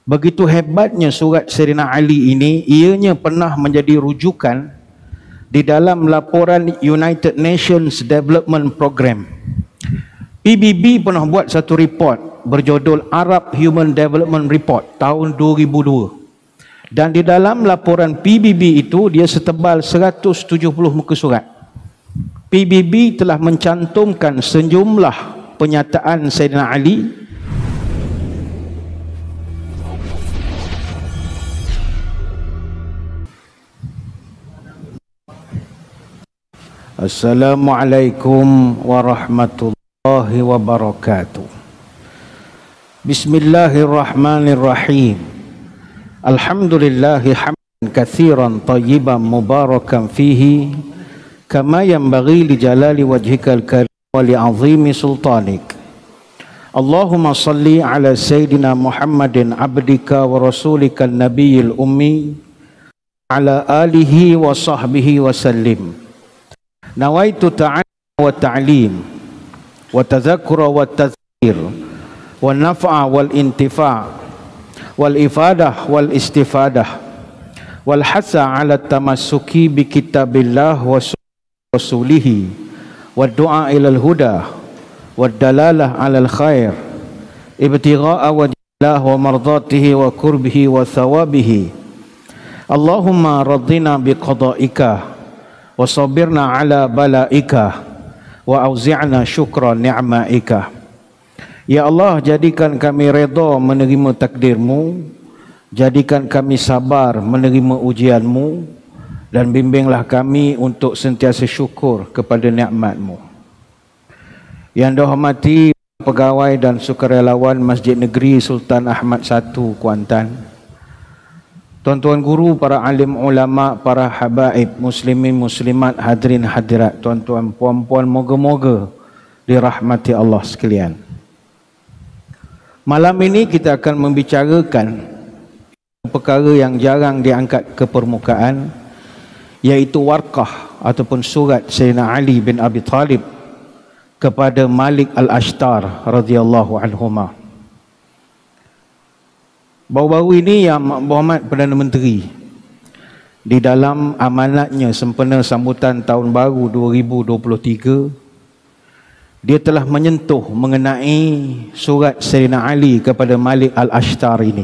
Begitu hebatnya surat Sayyidina Ali ini, ianya pernah menjadi rujukan di dalam laporan United Nations Development Program. PBB pernah buat satu report berjudul Arab Human Development Report tahun 2002. Dan di dalam laporan PBB itu dia setebal 170 muka surat. PBB telah mencantumkan sejumlah penyataan Sayyidina Ali. Assalamualaikum warahmatullahi wabarakatuh. Bismillahirrahmanirrahim. Alhamdulillahi hamdan katsiran tayyiban mubarakan fihi kama yanbaghi li jalali wajhikal karim wa li azimi sultanik. Allahumma salli ala sayyidina Muhammadin abdika wa rasulika nabiyil ummi ala alihi wa sahbihi wa sallim. Nawaitu ta'ala wa ta'lim wa tadhakkura wa tadhkir wa naf'a wal intifa' wal ifadah wal istifadah wal hasa ala tamassuki bi kitabillah wa rasulihi wa du'a ilal huda wa dalalah alal khair ibtigha'a wajhillah wa mardatihi wa qurbihi wa thawabihi. Allahumma radina bi qada'ika wa sabirna ala bala'ika wa auzi'na syukra ni'ma'ika. Ya Allah, jadikan kami redha menerima takdir-Mu, jadikan kami sabar menerima ujian-Mu, dan bimbinglah kami untuk sentiasa syukur kepada nikmat-Mu. Yang dihormati pegawai dan sukarelawan Masjid Negeri Sultan Ahmad I, Kuantan, tuan-tuan guru, para alim ulama, para habaib, muslimin muslimat, hadirin hadirat, tuan-tuan puan-puan, moga-moga dirahmati Allah sekalian. Malam ini kita akan membicarakan perkara yang jarang diangkat ke permukaan, iaitu warqah ataupun surat Sayyidina Ali bin Abi Talib kepada Malik Al-Ashtar radhiyallahu anhuma. Baru-baru ini Yang Berhormat Perdana Menteri di dalam amanatnya sempena sambutan tahun baru 2023, dia telah menyentuh mengenai surat Sayyidina Ali kepada Malik Al-Ashtar ini.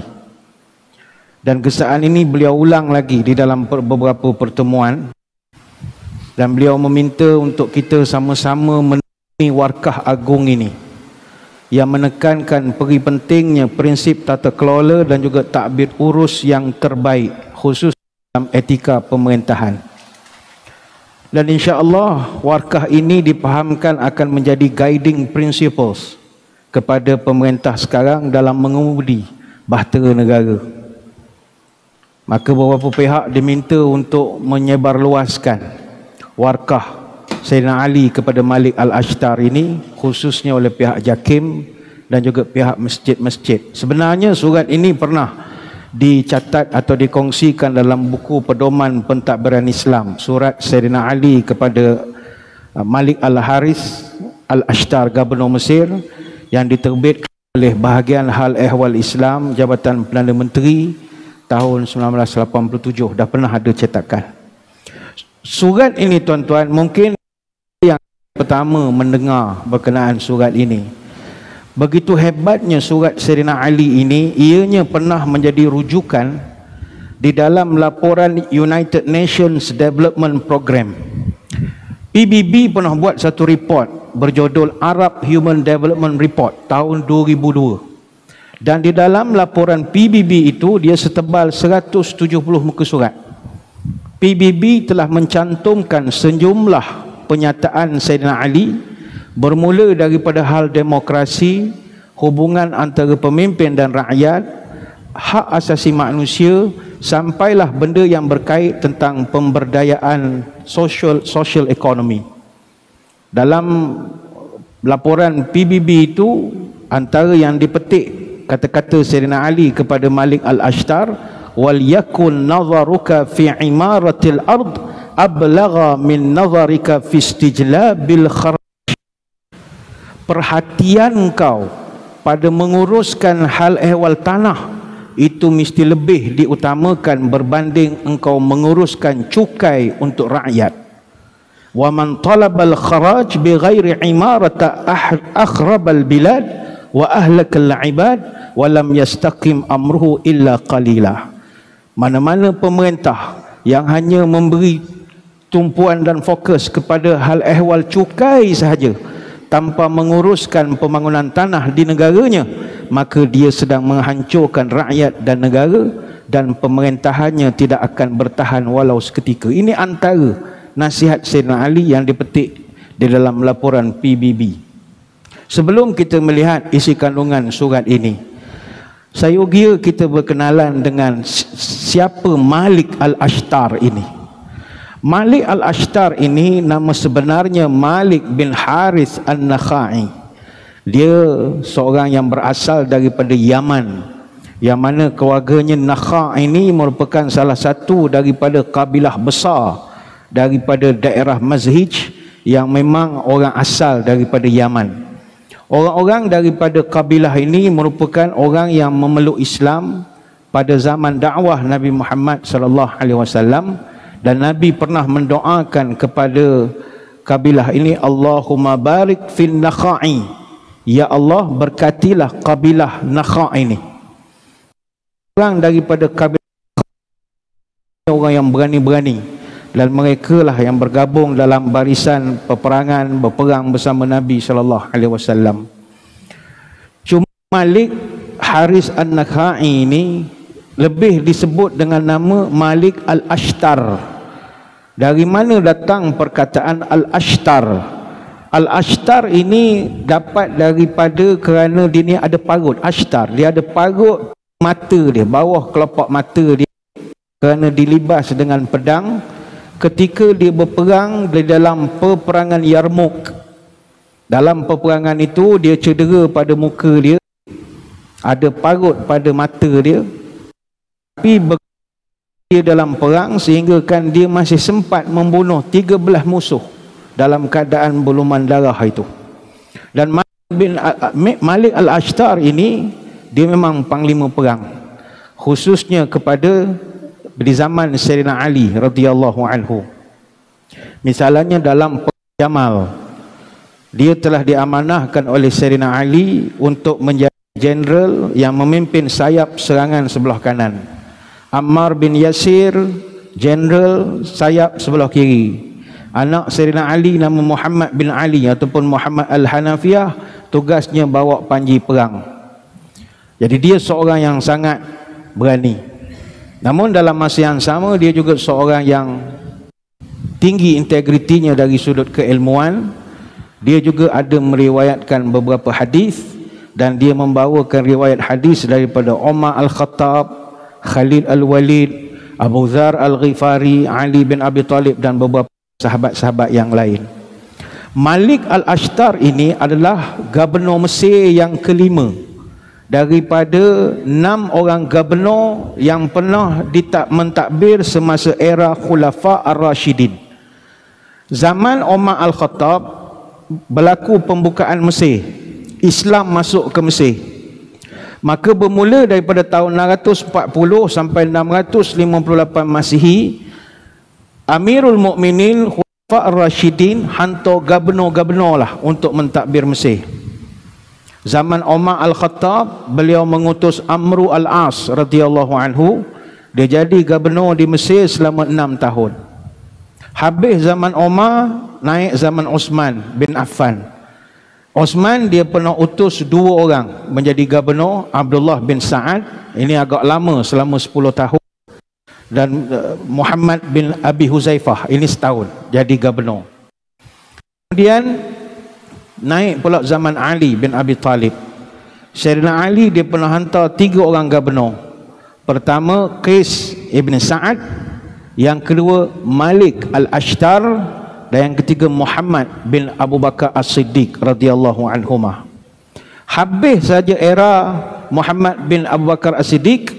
Dan kesaan ini beliau ulang lagi di dalam beberapa pertemuan. Dan beliau meminta untuk kita sama-sama menemui warkah agung ini, yang menekankan peri pentingnya prinsip tata kelola dan juga takbir urus yang terbaik, khusus dalam etika pemerintahan. Dan insya-Allah warkah ini dipahamkan akan menjadi guiding principles kepada pemerintah sekarang dalam mengemudi bahtera negara. Maka beberapa pihak diminta untuk menyebarluaskan warkah Sayyidina Ali kepada Malik Al-Ashtar ini, khususnya oleh pihak JAKIM dan juga pihak masjid-masjid. Sebenarnya surat ini pernah dicatat atau dikongsikan dalam buku pedoman pentadbiran Islam, surat Sayyidina Ali kepada Malik Al-Haris Al-Ashtar, Gubernur Mesir, yang diterbitkan oleh Bahagian Hal Ehwal Islam Jabatan Perdana Menteri tahun 1987. Dah pernah ada cetakan surat ini, tuan-tuan. Mungkin yang pertama mendengar berkenaan surat ini. Begitu hebatnya surat Sayyidina Ali ini, ianya pernah menjadi rujukan di dalam laporan United Nations Development Program. PBB pernah buat satu report berjudul Arab Human Development Report tahun 2002. Dan di dalam laporan PBB itu dia setebal 170 muka surat. PBB telah mencantumkan sejumlah penyataan Sayyidina Ali, bermula daripada hal demokrasi, hubungan antara pemimpin dan rakyat, hak asasi manusia, sampailah benda yang berkait tentang pemberdayaan social economy. Dalam laporan PBB itu, antara yang dipetik kata-kata Sayyidina Ali kepada Malik Al-Ashtar, wal yakun nazaruka fi imaratil ard ablagha min nazarika fi istijlabil kharaj. Perhatian kau pada menguruskan hal ehwal tanah itu mesti lebih diutamakan berbanding engkau menguruskan cukai untuk rakyat. Wa man talabal kharaj bighairi imarata akhrabal bilad wa ahlakal ibad wa lam yastaqim amruhu illa qalila. Mana-mana pemerintah yang hanya memberi tumpuan dan fokus kepada hal ehwal cukai sahaja tanpa menguruskan pembangunan tanah di negaranya, maka dia sedang menghancurkan rakyat dan negara, dan pemerintahannya tidak akan bertahan walau seketika. Ini antara nasihat Sayyidina Ali yang dipetik di dalam laporan PBB. Sebelum kita melihat isi kandungan surat ini, saya kira kita berkenalan dengan siapa Malik Al-Ashtar ini. Malik Al-Ashtar ini nama sebenarnya Malik bin Harith An-Nakhai. Dia seorang yang berasal daripada Yaman, yang mana keluarganya Nakha ini merupakan salah satu daripada kabilah besar daripada daerah Mazhij yang memang orang asal daripada Yaman. Orang-orang daripada kabilah ini merupakan orang yang memeluk Islam pada zaman dakwah Nabi Muhammad sallallahu alaihi wasallam. Dan Nabi pernah mendoakan kepada kabilah ini, Allahumma barik fin Nakha'i, ya Allah berkatilah kabilah Nakha' ini. Orang daripada kabilah orang yang berani-berani, dan mereka lah yang bergabung dalam barisan peperangan, berperang bersama Nabi sallallahu alaihi wasallam. Cuma Malik Haris An-Nakha'i ini lebih disebut dengan nama Malik Al-Ashtar. Dari mana datang perkataan Al-Ashtar? Al-Ashtar ini dapat daripada kerana dia ni ada parut. Ashtar, dia ada parut mata dia, bawah kelopak mata dia, kerana dilibas dengan pedang ketika dia berperang di dalam peperangan Yarmouk. Dalam peperangan itu dia cedera pada muka dia, ada parut pada mata dia, tapi dia dalam perang sehingga kan dia masih sempat membunuh 13 musuh dalam keadaan buluman darah itu. Dan Malik Al-Ashtar ini dia memang panglima perang, khususnya kepada di zaman Sayyidina Ali radhiyallahu anhu. Misalnya dalam Perang Jamal, dia telah diamanahkan oleh Sayyidina Ali untuk menjadi jeneral yang memimpin sayap serangan sebelah kanan. Ammar bin Yasir, jeneral sayap sebelah kiri. Anak Sayyidina Ali nama Muhammad bin Ali ataupun Muhammad Al-Hanafiyah, tugasnya bawa panji perang. Jadi dia seorang yang sangat berani. Namun dalam masa yang sama dia juga seorang yang tinggi integritinya dari sudut keilmuan. Dia juga ada meriwayatkan beberapa hadis, dan dia membawakan riwayat hadis daripada Umar Al-Khattab, Khalid Al-Walid, Abu Dhar Al-Ghifari, Ali bin Abi Talib dan beberapa sahabat-sahabat yang lain. Malik Al-Ashtar ini adalah gubernur Mesir yang kelima daripada 6 orang gubernur yang pernah mentadbir semasa era Khulafa Ar-Rashidin. Zaman Umar Al-Khattab berlaku pembukaan Mesir, Islam masuk ke Mesir. Maka bermula daripada tahun 640 sampai 658 Masihi, Amirul Mukminin Khulafa Ar-Rashidin hantar gubernur-gubernur lah untuk mentadbir Mesir. Zaman Umar Al-Khattab, beliau mengutus Amru Al-As radhiyallahu anhu, dia jadi gubernur di Mesir selama 6 tahun. Habis zaman Umar, naik zaman Osman bin Affan. Osman dia pernah utus 2 orang menjadi gubernur, Abdullah bin Sa'ad, ini agak lama selama 10 tahun, dan Muhammad bin Abi Huzaifah, ini setahun jadi gubernur. Kemudian naik pula zaman Ali bin Abi Talib. Sayyidina Ali dia pernah hantar 3 orang gubernur. Pertama Qais ibn Sa'ad, yang kedua Malik Al-Ashtar, dan yang ketiga Muhammad bin Abu Bakar As-Siddiq radhiyallahu anhumah. Habis saja era Muhammad bin Abu Bakar As-Siddiq,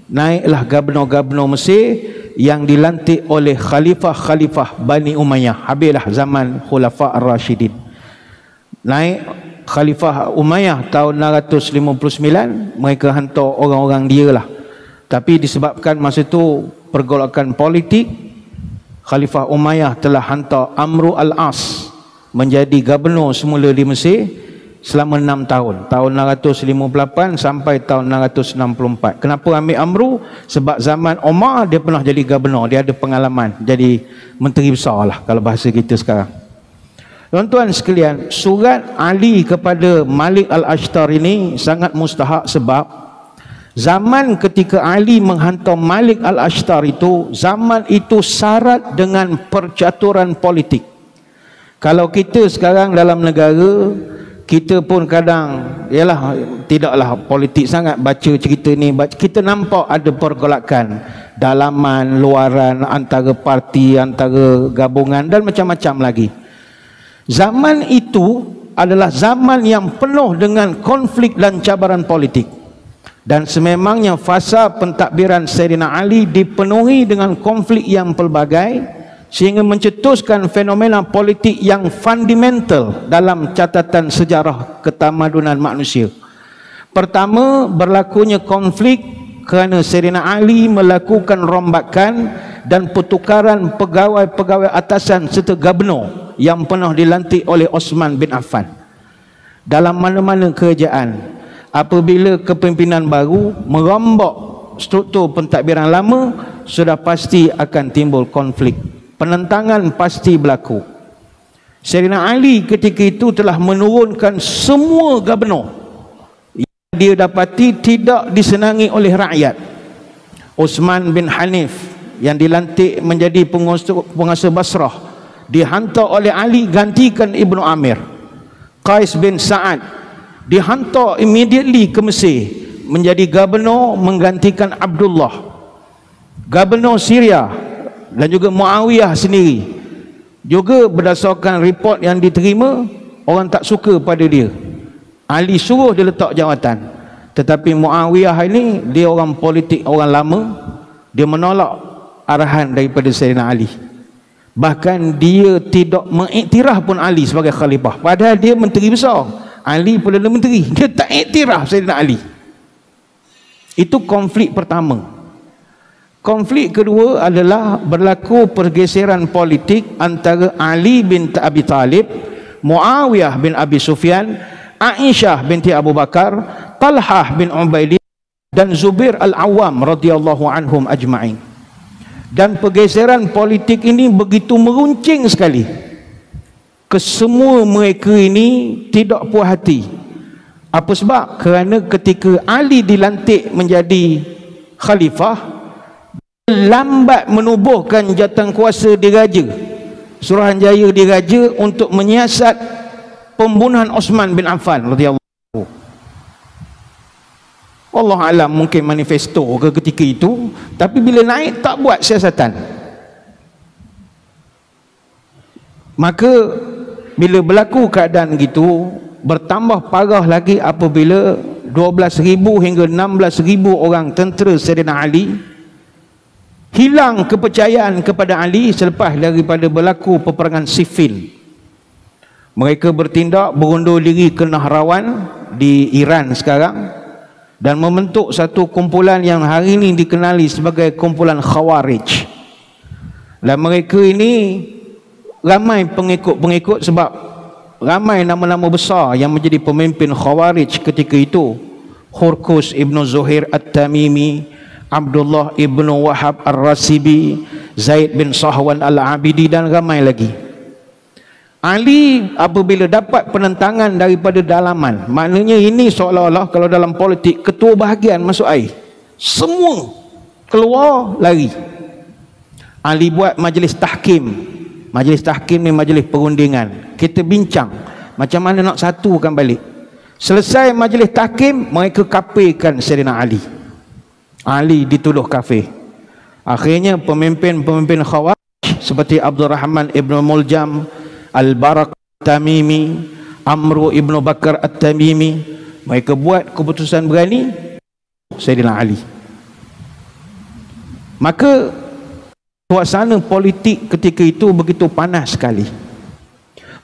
naiklah gubernur-gubernur Mesir yang dilantik oleh khalifah-khalifah Bani Umayyah. Habislah zaman Khulafa Ar-Rashidin. Naik Khalifah Umayyah tahun 659, mereka hantar orang-orang dia lah Tapi disebabkan masa itu pergolakan politik, Khalifah Umayyah telah hantar Amru al-As menjadi gubernur semula di Mesir selama 6 tahun, tahun 658 sampai tahun 664. Kenapa ambil Amru? Sebab zaman Umar dia pernah jadi gubernur, dia ada pengalaman jadi menteri besar lah kalau bahasa kita sekarang. Tuan-tuan sekalian, surat Ali kepada Malik al-Ashtar ini sangat mustahak sebab zaman ketika Ali menghantar Malik al-Ashtar itu, zaman itu syarat dengan percaturan politik. Kalau kita sekarang dalam negara, kita pun kadang tidaklah politik sangat, baca cerita ni, kita nampak ada pergolakan dalaman, luaran, antara parti, antara gabungan dan macam-macam lagi. Zaman itu adalah zaman yang penuh dengan konflik dan cabaran politik. Dan sememangnya fasa pentadbiran Sayyidina Ali dipenuhi dengan konflik yang pelbagai, sehingga mencetuskan fenomena politik yang fundamental dalam catatan sejarah ketamadunan manusia. Pertama, berlakunya konflik kerana Sayyidina Ali melakukan rombakan dan pertukaran pegawai-pegawai atasan serta gubernur yang pernah dilantik oleh Osman bin Affan. Dalam mana-mana kerajaan, apabila kepimpinan baru merombak struktur pentadbiran lama, sudah pasti akan timbul konflik. Penentangan pasti berlaku. Sayyidina Ali ketika itu telah menurunkan semua gubernur yang dia dapati tidak disenangi oleh rakyat. Utsman bin Hanif yang dilantik menjadi penguasa Basrah dihantar oleh Ali gantikan Ibnu Amir. Qais bin Sa'ad dihantar immediately ke Mesir menjadi gubernur menggantikan Abdullah. Gubernur Syria dan juga Muawiyah sendiri juga berdasarkan report yang diterima, orang tak suka pada dia. Ali suruh dia letak jawatan, tetapi Muawiyah ini dia orang politik, orang lama, dia menolak arahan daripada Sayyidina Ali. Bahkan dia tidak mengiktiraf pun Ali sebagai khalifah, padahal dia menteri besar. Ali Perdana Menteri, dia tak iktiraf Sayyidina Ali. Itu konflik pertama. Konflik kedua adalah berlaku pergeseran politik antara Ali bin Abi Talib, Muawiyah bin Abi Sufyan, Aisyah binti Abu Bakar, Talhah bin Ubaidillah dan Zubair al-Awwam radhiyallahu anhum ajma'in. Dan pergeseran politik ini begitu meruncing sekali. Kesemua mereka ini tidak puas hati. Apa sebab? Kerana ketika Ali dilantik menjadi khalifah, lambat menubuhkan jawatan kuasa diraja, Suruhanjaya diraja, untuk menyiasat pembunuhan Osman bin Affan radhiyallahu anhu. Allah alam, mungkin manifesto ke ketika itu, tapi bila naik tak buat siasatan. Maka bila berlaku keadaan gitu, bertambah parah lagi apabila 12,000 hingga 16,000 orang tentera Sayyidina Ali hilang kepercayaan kepada Ali selepas daripada berlaku peperangan Siffin. Mereka bertindak berundur diri ke Nahrawan di Iran sekarang dan membentuk satu kumpulan yang hari ini dikenali sebagai kumpulan Khawarij. Dan mereka ini ramai pengikut-pengikut sebab ramai nama-nama besar yang menjadi pemimpin Khawarij ketika itu. Hurkus ibnu Zuhair At-Tamimi, Abdullah ibnu Wahab Ar-Rasibi, Zaid bin Sahwan Al-Abidi dan ramai lagi. Ali apabila dapat penentangan daripada dalaman, maknanya ini seolah-olah kalau dalam politik ketua bahagian masuk air, semua keluar lari. Ali buat majlis tahkim. Majlis tahkim ni majlis perundingan, kita bincang macam mana nak satukan balik. Selesai majlis tahkim, mereka kafirkan Sayyidina Ali. Ali dituduh kafir. Akhirnya pemimpin-pemimpin Khawarij seperti Abdul Rahman ibn Muljam, Al-Barak Tamimi, Amru ibn Bakar At-Tamimi, mereka buat keputusan berani Sayyidina Ali. Maka suasana politik ketika itu begitu panas sekali.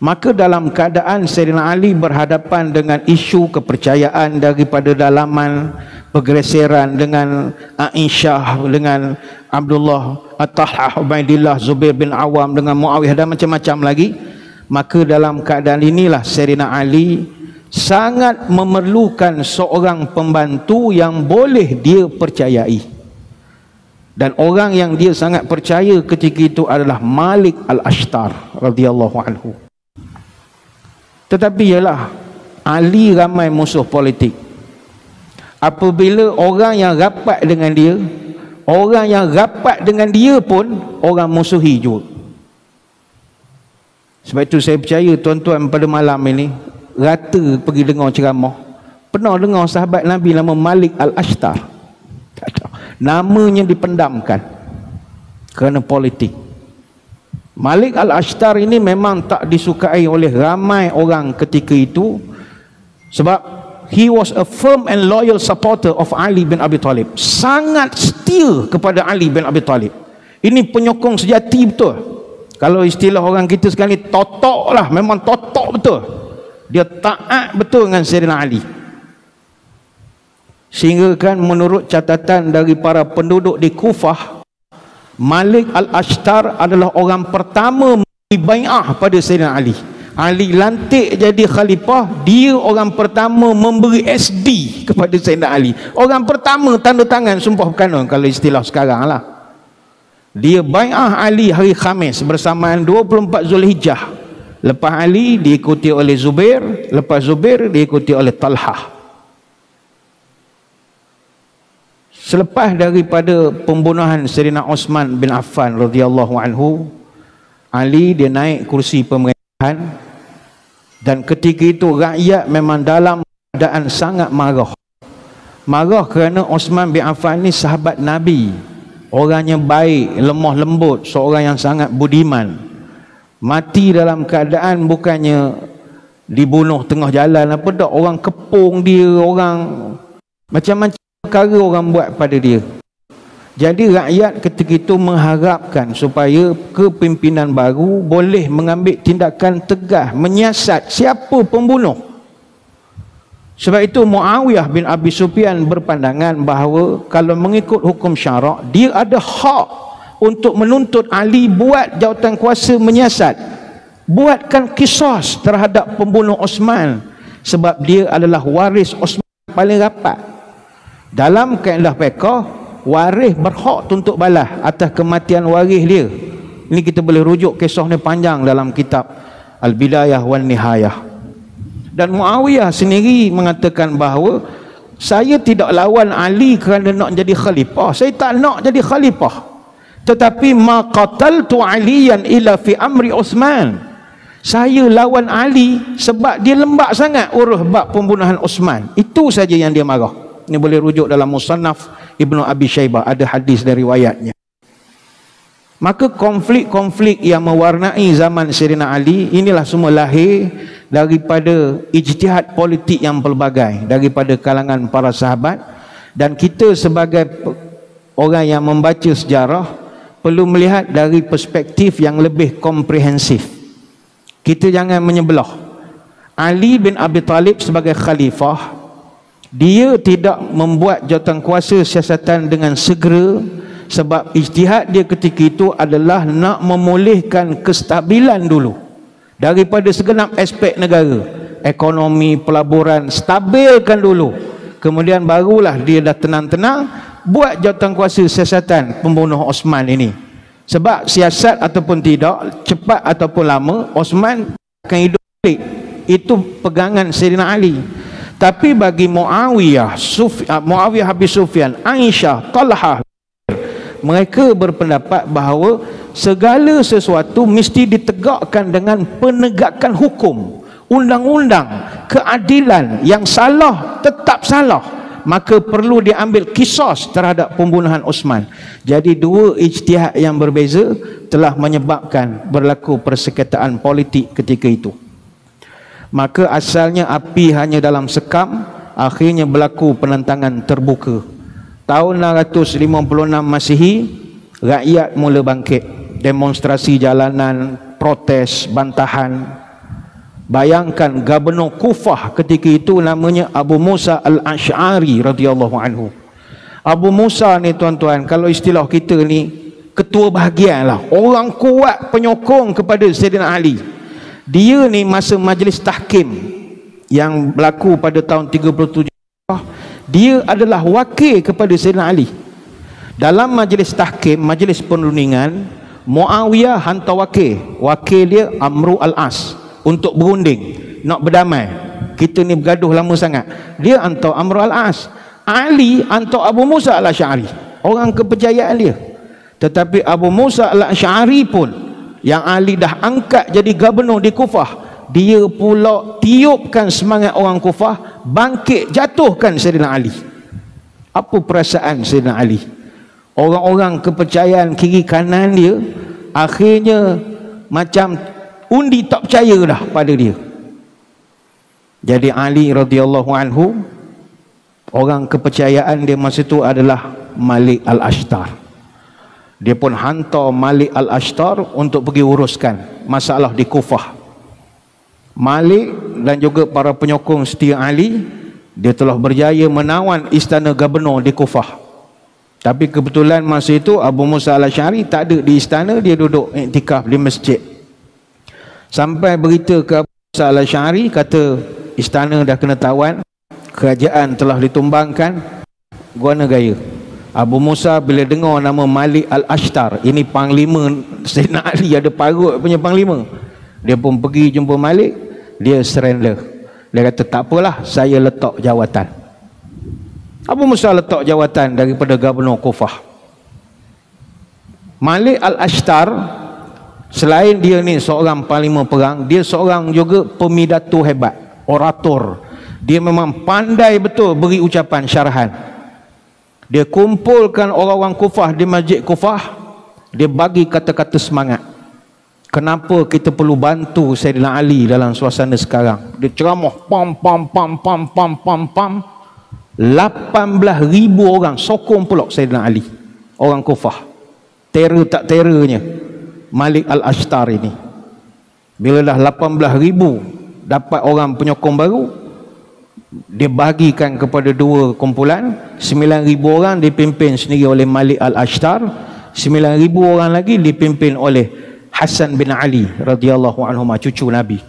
Maka dalam keadaan Sayyidina Ali berhadapan dengan isu kepercayaan daripada dalaman, pergeseran dengan Aisyah, dengan Abdullah, At-Talhah, Ubaidillah, Zubair bin Awam, dengan Muawiyah dan macam-macam lagi, maka dalam keadaan inilah Sayyidina Ali sangat memerlukan seorang pembantu yang boleh dia percayai. Dan orang yang dia sangat percaya ketika itu adalah Malik Al-Ashtar radhiyallahu anhu. Tetapi ialah Ali ramai musuh politik. Apabila orang yang rapat dengan dia, orang yang rapat dengan dia pun orang musuhi juga. Sebab itu saya percaya tuan-tuan pada malam ini rata pergi dengar ceramah, pernah dengar sahabat Nabi nama Malik Al-Ashtar? Tak tahu. Namanya dipendamkan kerana politik. Malik Al-Ashtar ini memang tak disukai oleh ramai orang ketika itu, sebab he was a firm and loyal supporter of Ali bin Abi Talib. Sangat setia kepada Ali bin Abi Talib. Ini penyokong sejati betul. Kalau istilah orang kita sekarang ni, totok lah, memang totok betul. Dia taat betul dengan Sayyidina Ali. Sehingga kan menurut catatan dari para penduduk di Kufah, Malik Al-Ashtar adalah orang pertama memberi bai'ah pada Sayyidina Ali. Ali lantik jadi khalifah, dia orang pertama memberi SD kepada Sayyidina Ali. Orang pertama tanda tangan sumpah berkanun kalau istilah sekarang lah. Dia bai'ah Ali hari Khamis bersamaan 24 Zulhijjah. Lepas Ali diikuti oleh Zubair, lepas Zubair diikuti oleh Talhah. Selepas daripada pembunuhan Sayyidina Osman bin Affan radhiyallahu anhu, Ali dia naik kursi pemerintahan, dan ketika itu rakyat memang dalam keadaan sangat marah. Marah kerana Osman bin Affan ni sahabat Nabi, orangnya baik, lemah lembut, seorang yang sangat budiman. Mati dalam keadaan bukannya dibunuh tengah jalan apa dak, orang kepung dia, orang macam-macam perkara orang buat pada dia. Jadi rakyat ketika itu mengharapkan supaya kepimpinan baru boleh mengambil tindakan tegas, menyiasat siapa pembunuh. Sebab itu Muawiyah bin Abi Sufyan berpandangan bahawa kalau mengikut hukum syarak, dia ada hak untuk menuntut Ali buat jawatan kuasa menyiasat, buatkan qisas terhadap pembunuh Osman, sebab dia adalah waris Osman paling rapat. Dalam kaedah fiqh, waris berhak tuntut balas atas kematian waris dia. Ini kita boleh rujuk kisah ni panjang dalam kitab Al-Bidayah wan Nihayah. Dan Muawiyah sendiri mengatakan bahawa saya tidak lawan Ali kerana nak jadi khalifah. Saya tak nak jadi khalifah. Tetapi ma qataltu Aliyan illa fi amri Uthman. Saya lawan Ali sebab dia lembab sangat urus bab pembunuhan Uthman. Itu saja yang dia marah. Ini boleh rujuk dalam Musannaf Ibnu Abi Syaibah, ada hadis dan riwayatnya. Maka konflik-konflik yang mewarnai zaman Sayyidina Ali inilah semua lahir daripada ijtihad politik yang pelbagai daripada kalangan para sahabat. Dan kita sebagai orang yang membaca sejarah perlu melihat dari perspektif yang lebih komprehensif. Kita jangan menyebelah. Ali bin Abi Talib sebagai khalifah, dia tidak membuat jawatan kuasa siasatan dengan segera, sebab ijtihad dia ketika itu adalah nak memulihkan kestabilan dulu daripada segenap aspek negara, ekonomi, pelaburan, stabilkan dulu, kemudian barulah dia dah tenang-tenang buat jawatan kuasa siasatan pembunuh Osman ini. Sebab siasat ataupun tidak, cepat ataupun lama, Osman akan hidup balik. Itu pegangan Sayyidina Ali. Tapi bagi Muawiyah Abi Sufyan, Aisyah, Talhah, mereka berpendapat bahawa segala sesuatu mesti ditegakkan dengan penegakan hukum, undang-undang, keadilan. Yang salah tetap salah, maka perlu diambil qisas terhadap pembunuhan Osman. Jadi dua ijtihad yang berbeza telah menyebabkan berlaku persengketaan politik ketika itu. Maka asalnya api hanya dalam sekam, akhirnya berlaku penentangan terbuka. Tahun 656 Masihi, rakyat mula bangkit, demonstrasi jalanan, protes, bantahan. Bayangkan Gubernur Kufah ketika itu namanya Abu Musa al-Ash'ari radhiyallahu anhu. Abu Musa ni tuan-tuan, kalau istilah kita ni ketua bahagian lah, orang kuat penyokong kepada Sayyidina Ali. Dia ni masa majlis tahkim yang berlaku pada tahun 37, dia adalah wakil kepada Sayyidina Ali. Dalam majlis tahkim, majlis perundingan, Muawiyah hantar wakil dia Amru al-As untuk berunding, nak berdamai. Kita ni bergaduh lama sangat. Dia hantar Amru al-As, Ali hantar Abu Musa al-Ash'ari, orang kepercayaan dia. Tetapi Abu Musa al-Ash'ari pun yang Ali dah angkat jadi gubernur di Kufah, dia pula tiupkan semangat orang Kufah, bangkit jatuhkan Sayyidina Ali. Apa perasaan Sayyidina Ali? Orang-orang kepercayaan kiri kanan dia akhirnya macam undi tak percaya dah pada dia. Jadi Ali radhiyallahu anhu, orang kepercayaan dia masa itu adalah Malik al-Ashtar. Dia pun hantar Malik al-Ashtar untuk pergi uruskan masalah di Kufah. Malik dan juga para penyokong setia Ali, dia telah berjaya menawan istana gubernur di Kufah. Tapi kebetulan masa itu Abu Musa al-Ash'ari tak ada di istana, dia duduk iktikaf di masjid. Sampai berita ke Abu Musa al-Ash'ari, kata istana dah kena tawan, kerajaan telah ditumbangkan, guana gaya. Abu Musa bila dengar nama Malik al-Ashtar, ini panglima Sayyidina Ali, ada parut punya panglima, dia pun pergi jumpa Malik, dia surrender. Dia kata tak apalah, saya letak jawatan. Abu Musa letak jawatan daripada Gubernur Kufah. Malik al-Ashtar, selain dia ni seorang panglima perang, dia seorang juga pemidato hebat, orator. Dia memang pandai betul beri ucapan syarahan. Dia kumpulkan orang-orang Kufah di Masjid Kufah, dia bagi kata-kata semangat. Kenapa kita perlu bantu Sayyidina Ali dalam suasana sekarang? Dia ceramah pam 18,000 orang sokong pula Sayyidina Ali, orang Kufah. Teror tak terornya Malik al-Ashtar ini. Bila dah 18,000 dapat orang penyokong baru, dia bagikan kepada dua kumpulan. 9,000 orang dipimpin sendiri oleh Malik al-Ashtar, 9,000 orang lagi dipimpin oleh Hasan bin Ali radhiyallahu anhu, cucu Nabi.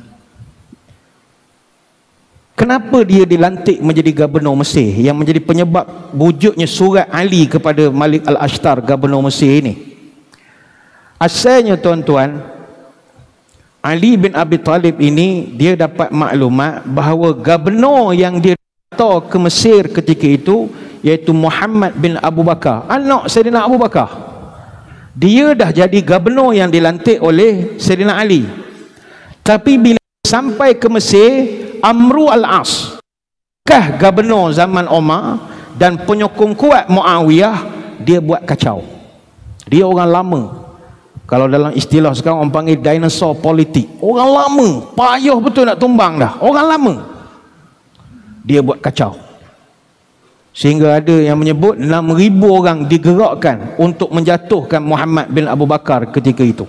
Kenapa dia dilantik menjadi gubernur Mesir, yang menjadi penyebab wujudnya surat Ali kepada Malik al-Ashtar, gubernur Mesir ini? Asalnya tuan-tuan, Ali bin Abi Talib ini dia dapat maklumat bahawa gubernur yang dia hantar ke Mesir ketika itu iaitu Muhammad bin Abu Bakar, anak Sayyidina Abu Bakar. Dia dah jadi gubernur yang dilantik oleh Sayyidina Ali. Tapi bila sampai ke Mesir, Amru al-As, gubernur zaman Umar dan penyokong kuat Muawiyah, dia buat kacau. Dia orang lama. Kalau dalam istilah sekarang orang panggil dinosaur politik. Orang lama, payah betul nak tumbang dah. Orang lama. Dia buat kacau. Sehingga ada yang menyebut 6,000 orang digerakkan untuk menjatuhkan Muhammad bin Abu Bakar ketika itu.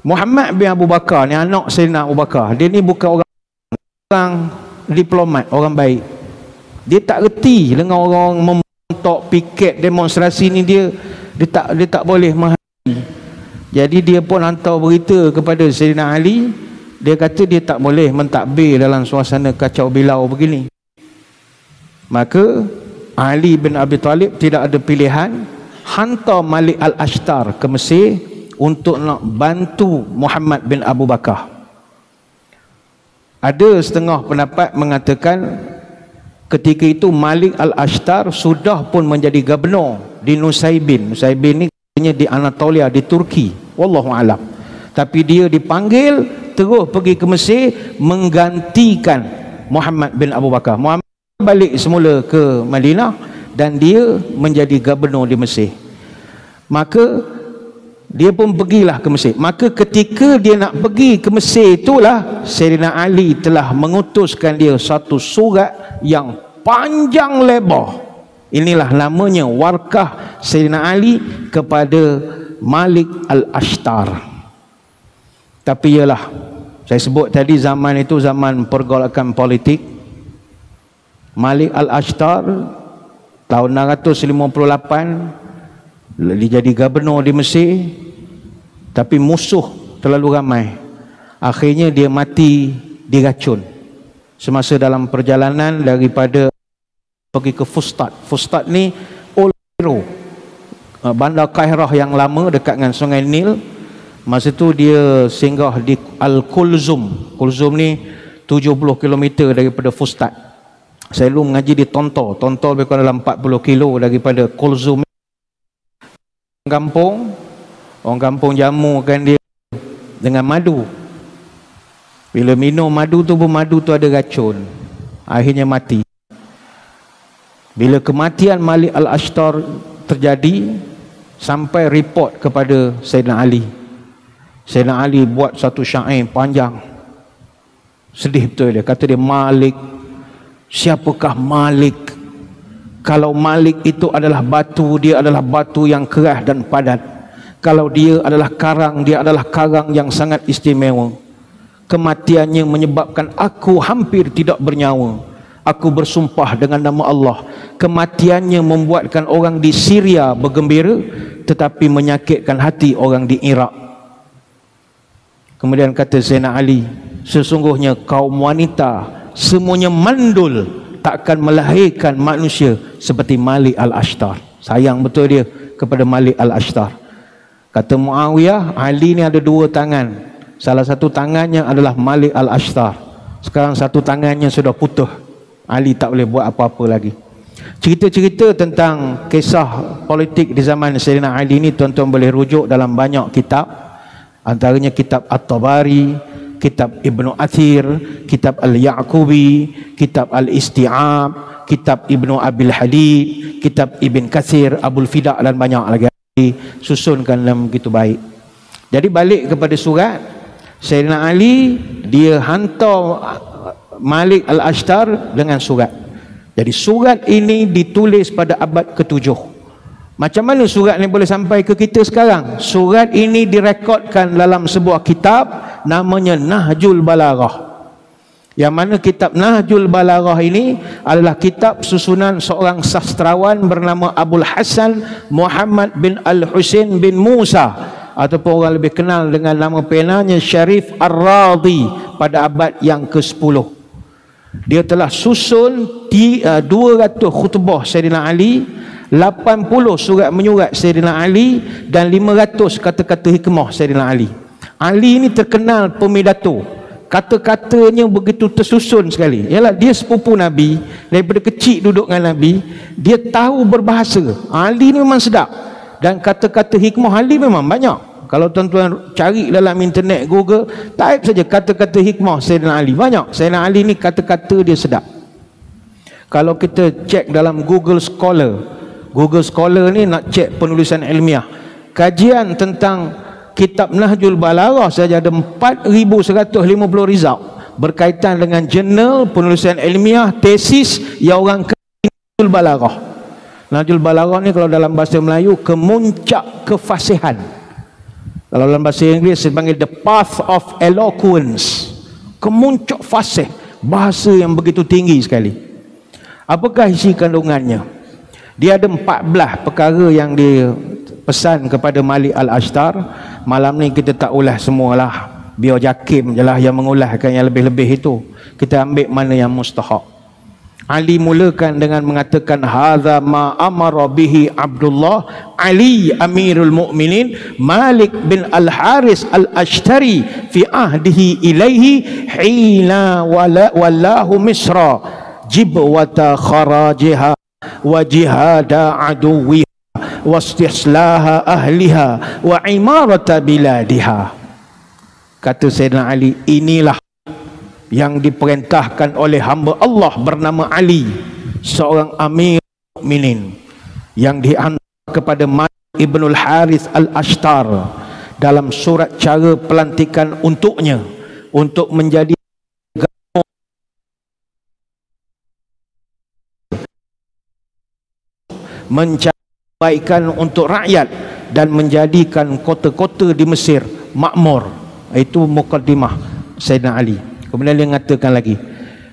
Muhammad bin Abu Bakar ni anak Sayyidina Abu Bakar. Dia ni bukan orang diplomat, orang baik. Dia tak reti dengan orang membentuk piket demonstrasi ni, dia tak boleh menghadiri. Jadi dia pun hantar berita kepada Sayyidina Ali. Dia kata dia tak boleh mentadbir dalam suasana kacau bilau begini. Maka Ali bin Abi Talib tidak ada pilihan, hantar Malik al-Ashtar ke Mesir untuk nak bantu Muhammad bin Abu Bakar. Ada setengah pendapat mengatakan ketika itu Malik al-Ashtar sudah pun menjadi gubernur di Nusaybin. Nusaybin ni katanya di Anatolia, di Turki, wallahu alam. Tapi dia dipanggil terus pergi ke Mesir menggantikan Muhammad bin Abu Bakar. Muhammad balik semula ke Madinah dan dia menjadi gubernur di Mesir. Maka dia pun pergilah ke Mesir. Maka ketika dia nak pergi ke Mesir itulah Sayyidina Ali telah mengutuskan dia satu surat yang panjang lebar. Inilah namanya warkah Sayyidina Ali kepada Malik al-Ashtar. Tapi ialah Saya sebut tadi zaman itu zaman pergolakan politik. Malik Al-Ashtar tahun 658 dia jadi gubernur di Mesir, tapi musuh terlalu ramai. Akhirnya dia mati diracun semasa dalam perjalanan daripada pergi ke Fustat. Fustat ni Old Cairo, bandar Kairah yang lama dekat dengan Sungai Nil. Masa tu dia singgah di Al-Kulzum. Kulzum ni 70 km daripada Fustat. Saya dulu mengaji di Tontol. Tontol lebih kurang dalam 40 kilo daripada Kulzum. Orang kampung jamukan dia dengan madu. Bila minum madu tu pun madu tu ada racun. Akhirnya mati. Bila kematian Malik Al-Ashtar terjadi, sampai report kepada Sayyidina Ali. Sayyidina Ali buat satu syair panjang. Sedih betul dia. Kata dia, Malik, siapakah Malik? Kalau Malik itu adalah batu, dia adalah batu yang keras dan padat. Kalau dia adalah karang, dia adalah karang yang sangat istimewa. Kematiannya menyebabkan aku hampir tidak bernyawa. Aku bersumpah dengan nama Allah, kematiannya membuatkan orang di Syria bergembira, tetapi menyakitkan hati orang di Iraq. Kemudian kata Sayyidina Ali, sesungguhnya kaum wanita semuanya mandul, takkan melahirkan manusia seperti Malik Al-Ashtar. Sayang betul dia kepada Malik Al-Ashtar. Kata Muawiyah, Ali ni ada dua tangan. Salah satu tangannya adalah Malik Al-Ashtar. Sekarang satu tangannya sudah putus. Ali tak boleh buat apa-apa lagi. Cerita-cerita tentang kisah politik di zaman Sayyidina Ali ni tuan-tuan boleh rujuk dalam banyak kitab. Antaranya kitab At-Tabari, kitab Ibnu Athir, kitab Al-Ya'qubi, kitab Al-Isti'ab, kitab Ibnu Abil Hadid, kitab Ibn Kathir, Abul Fida' dan banyak lagi. Susunkan dalam begitu baik. Jadi balik kepada surat, Sayyidina Ali dia hantar Malik Al-Ashtar dengan surat. Jadi surat ini ditulis pada abad ke-7. Macam mana surat ni boleh sampai ke kita sekarang? Surat ini direkodkan dalam sebuah kitab namanya Nahjul Balaghah. Yang mana kitab Nahjul Balaghah ini adalah kitab susunan seorang sastrawan bernama Abul Hasan Muhammad bin Al-Husain bin Musa, ataupun orang lebih kenal dengan nama penanya Syarif Ar-Radhi, pada abad yang ke-10. Dia telah susun 200 khutbah Sayyidina Ali, 80 surat menyurat Sayyidina Ali, dan 500 kata-kata hikmah Sayyidina Ali. Ali ini terkenal pemidato. Kata-katanya begitu tersusun sekali. Yalah, dia sepupu Nabi, daripada kecil duduk dengan Nabi, dia tahu berbahasa. Ali ni memang sedap. Dan kata-kata hikmah Ali memang banyak. Kalau tuan-tuan cari dalam internet, Google, type saja kata-kata hikmah Sayyidina Ali, banyak. Sayyidina Ali ni kata-kata dia sedap. Kalau kita cek dalam Google Scholar, Google Scholar ni nak cek penulisan ilmiah, kajian tentang kitab Nahjul Balaghah saja ada 4150 result berkaitan dengan jurnal penulisan ilmiah, tesis yang orang Nahjul Balaghah. Nahjul Balaghah ni kalau dalam bahasa Melayu kemuncak kefasihan. Kalau dalam bahasa Inggeris dipanggil the path of eloquence. Kemuncak fasih, bahasa yang begitu tinggi sekali. Apakah isi kandungannya? Dia ada 14 perkara yang dia pesan kepada Malik Al-Ashtar. Malam ni kita tak ulas semualah, biar Jakim je lah yang mengulaskan yang lebih-lebih itu. Kita ambil mana yang mustahak. Ali mulakan dengan mengatakan, hadza ma amara bihi Abdullah Ali Amirul Mukminin Malik bin Al-Haris Al-Ashtari fi ahdihi ilaihi hina wallahu Misra jibwata kharajiha wa jihada aduwiha wa istislaha ahliha wa imarata biladiha. Kata Sayyidina Ali, inilah yang diperintahkan oleh hamba Allah bernama Ali, seorang amir mukminin, yang dihantar kepada Malik ibn al-Harith al-Ashtar dalam surat cara pelantikan untuknya untuk menjadi mencari kebaikan untuk rakyat dan menjadikan kota-kota di Mesir makmur. Itu mukaddimah. Sayyidina Ali. Kemudian dia mengatakan lagi,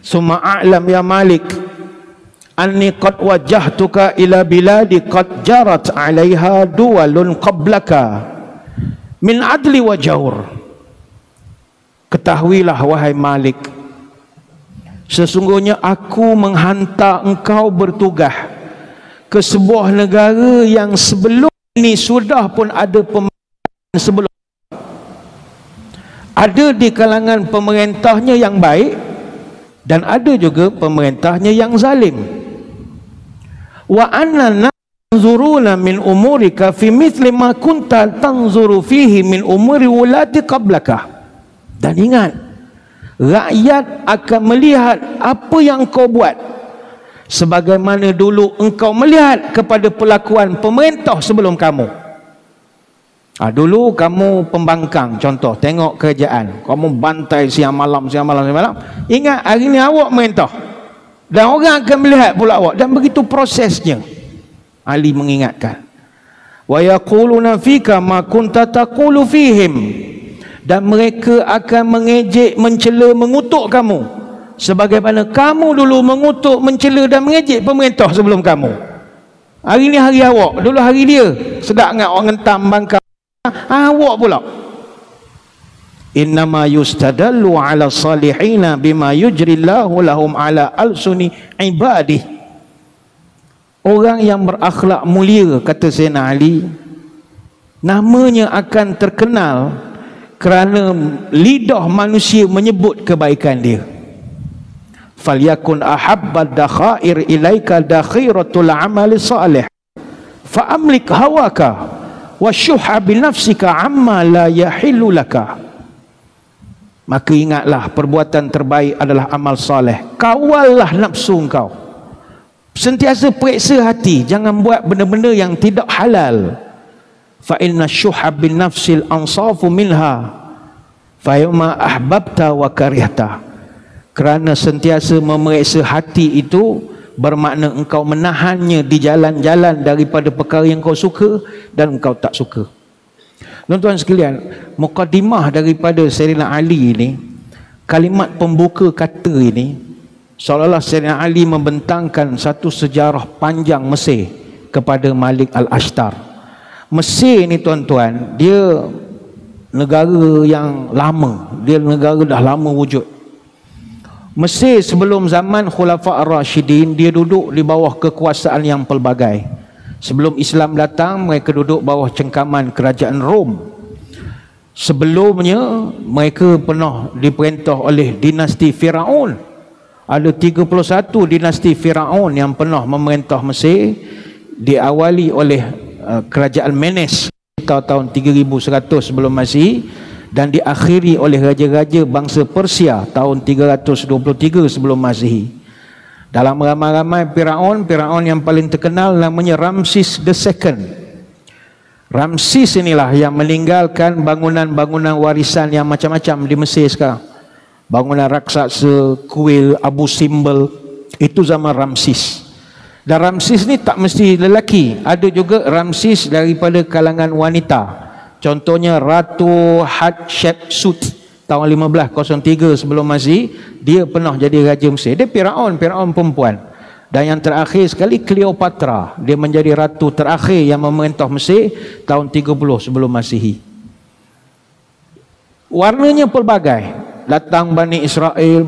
summa a'lam ya Malik anni qad wajjahtuka ila biladi qad jarat 'alaiha duwalun qablaka min adli wa jawr. Ketahuilah wahai Malik, sesungguhnya aku menghantar engkau bertugas ke sebuah negara yang sebelum ini sudah pun ada pemerintahan sebelum. Ada di kalangan pemerintahnya yang baik dan ada juga pemerintahnya yang zalim. Wa anna nanzuruna min umurika fi mithli ma kunta tanzuru fihi min umuri ulati qablaka. Dan ingat, rakyat akan melihat apa yang kau buat sebagaimana dulu engkau melihat kepada perlakuan pemerintah sebelum kamu. Dulu kamu pembangkang, contoh, tengok kerajaan, kamu bantai siang malam. Ingat, hari ini awak merintah dan orang akan melihat pula awak, dan begitu prosesnya. Ali mengingatkan, wa yaquluna fika ma kunta taqulu fihim, dan mereka akan mengejek, mencela, mengutuk kamu sebagaimana kamu dulu mengutuk, mencela dan mengejek pemerintah sebelum kamu. Hari ini hari awak, dulu hari dia. Sedap ingat orang hentam bangkang, awak pula. Innama yustadallu ala salihina bima yujrillahu lahum ala alsuni ibadih. Orang yang berakhlak mulia, kata Sayyidina Ali, namanya akan terkenal kerana lidah manusia menyebut kebaikan dia. Falyakun ahabbad dakhair ilaika dakhiratul amali salih fa amlik hawaka wa syuhha bi nafsika amma la yahillu laka. Maka ingatlah, perbuatan terbaik adalah amal soleh. Kawallah nafsu engkau, sentiasa periksa hati, jangan buat benda-benda yang tidak halal. Fa inna syuhha bin nafsil ansafu minha fa yawma ahbabta wa karihta. Kerana sentiasa memeriksa hati itu bermakna engkau menahannya di jalan-jalan daripada perkara yang kau suka dan engkau tak suka. Tuan-tuan sekalian, mukadimah daripada Sayyidina Ali ini, kalimat pembuka kata ini, seolah-olah Sayyidina Ali membentangkan satu sejarah panjang Mesir kepada Malik Al-Ashtar. Mesir ni tuan-tuan, dia negara yang lama, dia negara dah lama wujud. Mesir sebelum zaman Khulafa' Ar-Rashidin, dia duduk di bawah kekuasaan yang pelbagai. Sebelum Islam datang, mereka duduk bawah cengkaman kerajaan Rom. Sebelumnya, mereka pernah diperintah oleh dinasti Firaun. Ada 31 dinasti Firaun yang pernah memerintah Mesir, diawali oleh kerajaan Menes tahun 3100 sebelum Masihi, dan diakhiri oleh raja-raja bangsa Persia tahun 323 sebelum Masihi. Dalam ramai-ramai Firaun yang paling terkenal namanya Ramses II. Ramses inilah yang meninggalkan bangunan-bangunan warisan yang macam-macam di Mesir sekarang. Bangunan raksasa, kuil, Abu Simbel, itu zaman Ramses. Dan Ramses ni tak mesti lelaki, ada juga Ramses daripada kalangan wanita. Contohnya Ratu Hatshepsut tahun 1503 sebelum Masihi, dia pernah jadi raja Mesir. Dia Firaun perempuan. Dan yang terakhir sekali Cleopatra, dia menjadi ratu terakhir yang memerintah Mesir tahun 30 sebelum Masihi. Warnanya pelbagai. Datang Bani Israel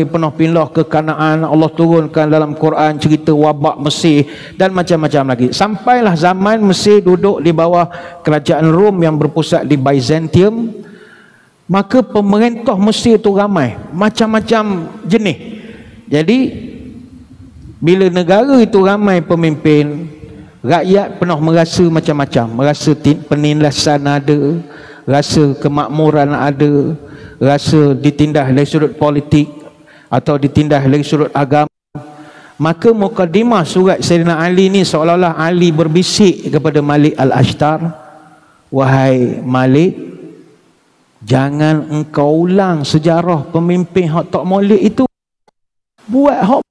pernah pindah ke Kanaan, Allah turunkan dalam Quran cerita wabak Mesir dan macam-macam lagi. Sampailah zaman Mesir duduk di bawah kerajaan Rom yang berpusat di Byzantium. Maka pemerintah Mesir itu ramai, macam-macam jenis. Jadi bila negara itu ramai pemimpin, rakyat pernah merasa macam-macam. Merasa penindasan ada, rasa kemakmuran ada, rasa ditindas dari sudut politik atau ditindas dari sudut agama. Maka mukadimah surat Sayyidina Ali ni seolah-olah Ali berbisik kepada Malik Al-Ashtar, wahai Malik, jangan engkau ulang sejarah pemimpin hak tak molek itu. Buat hak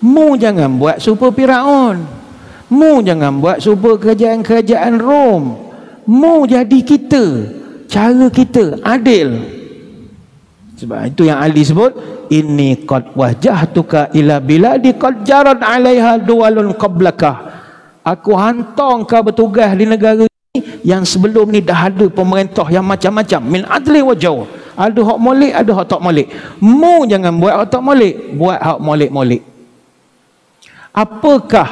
mu, jangan buat serupa Firaun. Mu jangan buat serupa kerajaan-kerajaan Rom. Mu jadi kita, cara kita adil. Sebab itu yang Ali sebut, inni qad wajjahtuka ila biladi qad jarat 'alaiha duwalun qablaka. Aku hantar kau bertugas di negara ini yang sebelum ni dah ada pemerintah yang macam-macam, min adli wa jawr. Ada hak molek, ada hak tak molek. Mu jangan buat hak tak molek, buat hak molek-molek. Apakah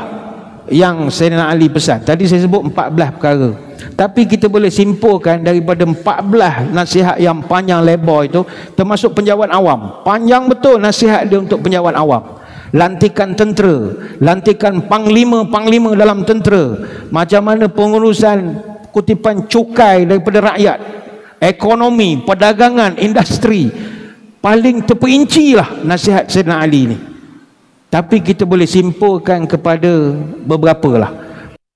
yang Sayyidina Ali pesan? Tadi saya sebut 14 perkara. Tapi kita boleh simpulkan daripada 14 nasihat yang panjang lebar itu, termasuk penjawat awam. Panjang betul nasihat dia untuk penjawat awam. Lantikan tentera, lantikan panglima-panglima dalam tentera, macam mana pengurusan kutipan cukai daripada rakyat, ekonomi, perdagangan, industri. Paling terperinci lah nasihat Sayyidina Ali ni. Tapi kita boleh simpulkan kepada beberapa lah.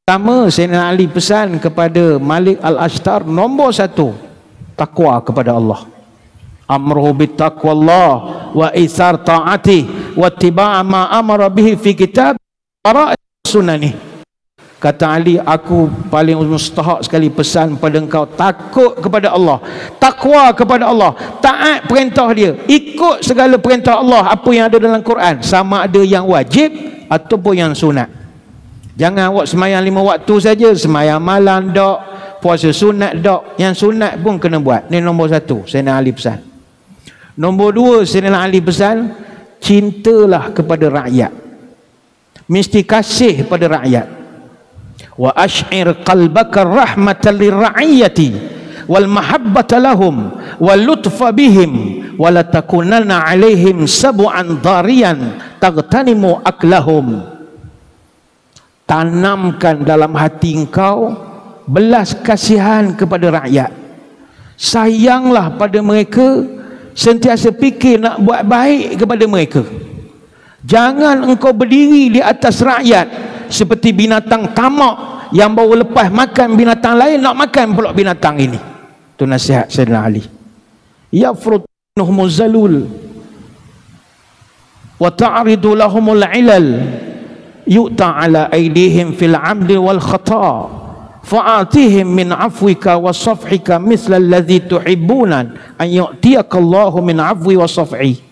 Pertama, Sayyidina Ali pesan kepada Malik Al-Ashtar, nombor 1, takwa kepada Allah. Amruhu bittaqwallah wa isar ta'ati wa ittiba' ma amara bihi fi kitab wara'i sunani. Kata Ali, aku paling mustahak sekali pesan pada engkau, takut kepada Allah, takwa kepada Allah, taat perintah dia, ikut segala perintah Allah apa yang ada dalam Quran, sama ada yang wajib ataupun yang sunat. Jangan awak semayang 5 waktu saja, semayang malam dok, puasa sunat dok, yang sunat pun kena buat. Ni nombor 1 Sayyidina Ali pesan. Nombor 2 Sayyidina Ali pesan, cintalah kepada rakyat, mesti kasih pada rakyat. Wa ash'ir qalbaka rahmatan lirra'iyati wal mahabbata lahum wal lutfa bihim wa la takunanna alaihim sab'an dariyan taghtanimu aklahum. Tanamkan dalam hati engkau belas kasihan kepada rakyat, sayanglah pada mereka, sentiasa fikir nak buat baik kepada mereka. Jangan engkau berdiri di atas rakyat seperti binatang tamak yang baru lepas makan binatang lain, nak makan pula binatang ini. Itu nasihat Sayyidina Ali. Yafrud nuhumuz zalul wa ta'ridu lahumul ilal yu'ta ala aydihim fil 'amdi wal khata' fa'atihim min 'afwika wa safhika mithla alladhi tuhibbuna an yu'tiyaka Allahu min 'afwi wa safhi.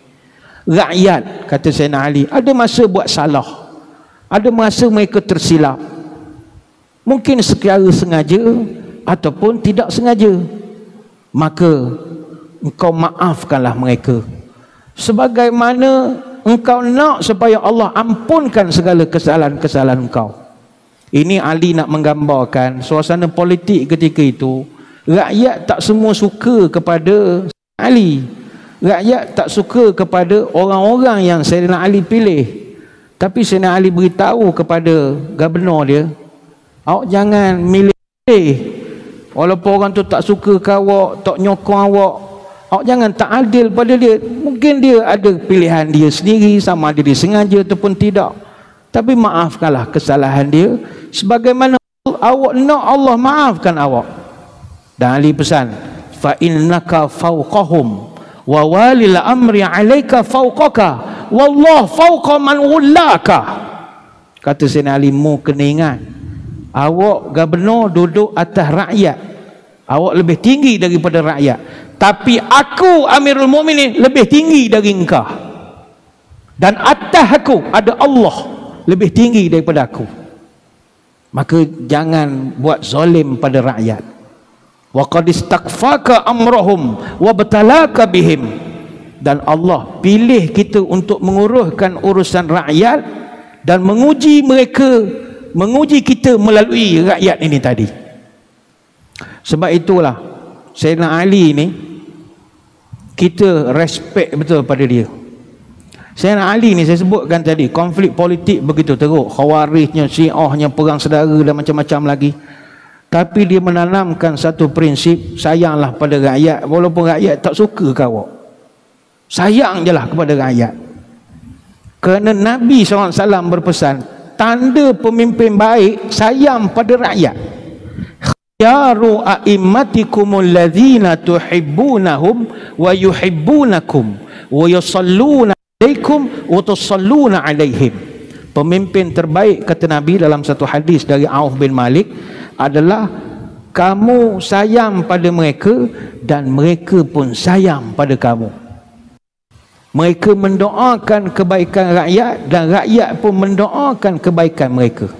Rakyat, kata Sayyidina Ali, ada masa buat salah, ada masa mereka tersilap, mungkin secara sengaja ataupun tidak sengaja, maka engkau maafkanlah mereka sebagaimana engkau nak supaya Allah ampunkan segala kesalahan-kesalahan engkau. Ini Ali nak menggambarkan suasana politik ketika itu. Rakyat tak semua suka kepada Ali, rakyat tak suka kepada orang-orang yang Sayyidina Ali pilih. Tapi Sayyidina Ali beritahu kepada gubernur dia, awak jangan milih, walaupun orang tu tak suka ke awak, tak nyokong awak, awak jangan tak adil pada dia. Mungkin dia ada pilihan dia sendiri, sama ada dia sengaja ataupun tidak, tapi maafkanlah kesalahan dia sebagaimana awak nak Allah maafkan awak. Dan Ali pesan, fa innaka fawqahum wa walil amri alayka fawqaka wallah fawqa man wallaka. Kata Sayyidina Ali, mu kena ingat, awak gubernur duduk atas rakyat, awak lebih tinggi daripada rakyat, tapi aku Amirul Mukminin lebih tinggi dari engkau, dan atas aku ada Allah lebih tinggi daripada aku. Maka jangan buat zalim pada rakyat. Wa qad istaghfaka amrahum wa batalaka bihim. Dan Allah pilih kita untuk menguruskan urusan rakyat dan menguji mereka, menguji kita melalui rakyat ini tadi. Sebab itulah Sayyidina Ali ni kita respect betul pada dia. Sayyidina Ali ni saya sebutkan tadi, konflik politik begitu teruk, Khawarijnya, Syiahnya, perang saudara dan macam-macam lagi. Tapi dia menanamkan satu prinsip, sayanglah pada rakyat walaupun rakyat tak suka ke awak. Sayang je lah kepada rakyat. Kerana Nabi SAW berpesan, tanda pemimpin baik sayang pada rakyat. Khiyaru a'immatikumul ladzina tuhibbunahum wa yuhibbunakum wa yusalluna alaikum wa tusalluna alaihim. Pemimpin terbaik, kata Nabi dalam satu hadis dari Auf bin Malik, adalah kamu sayang pada mereka dan mereka pun sayang pada kamu. Mereka mendoakan kebaikan rakyat dan rakyat pun mendoakan kebaikan mereka.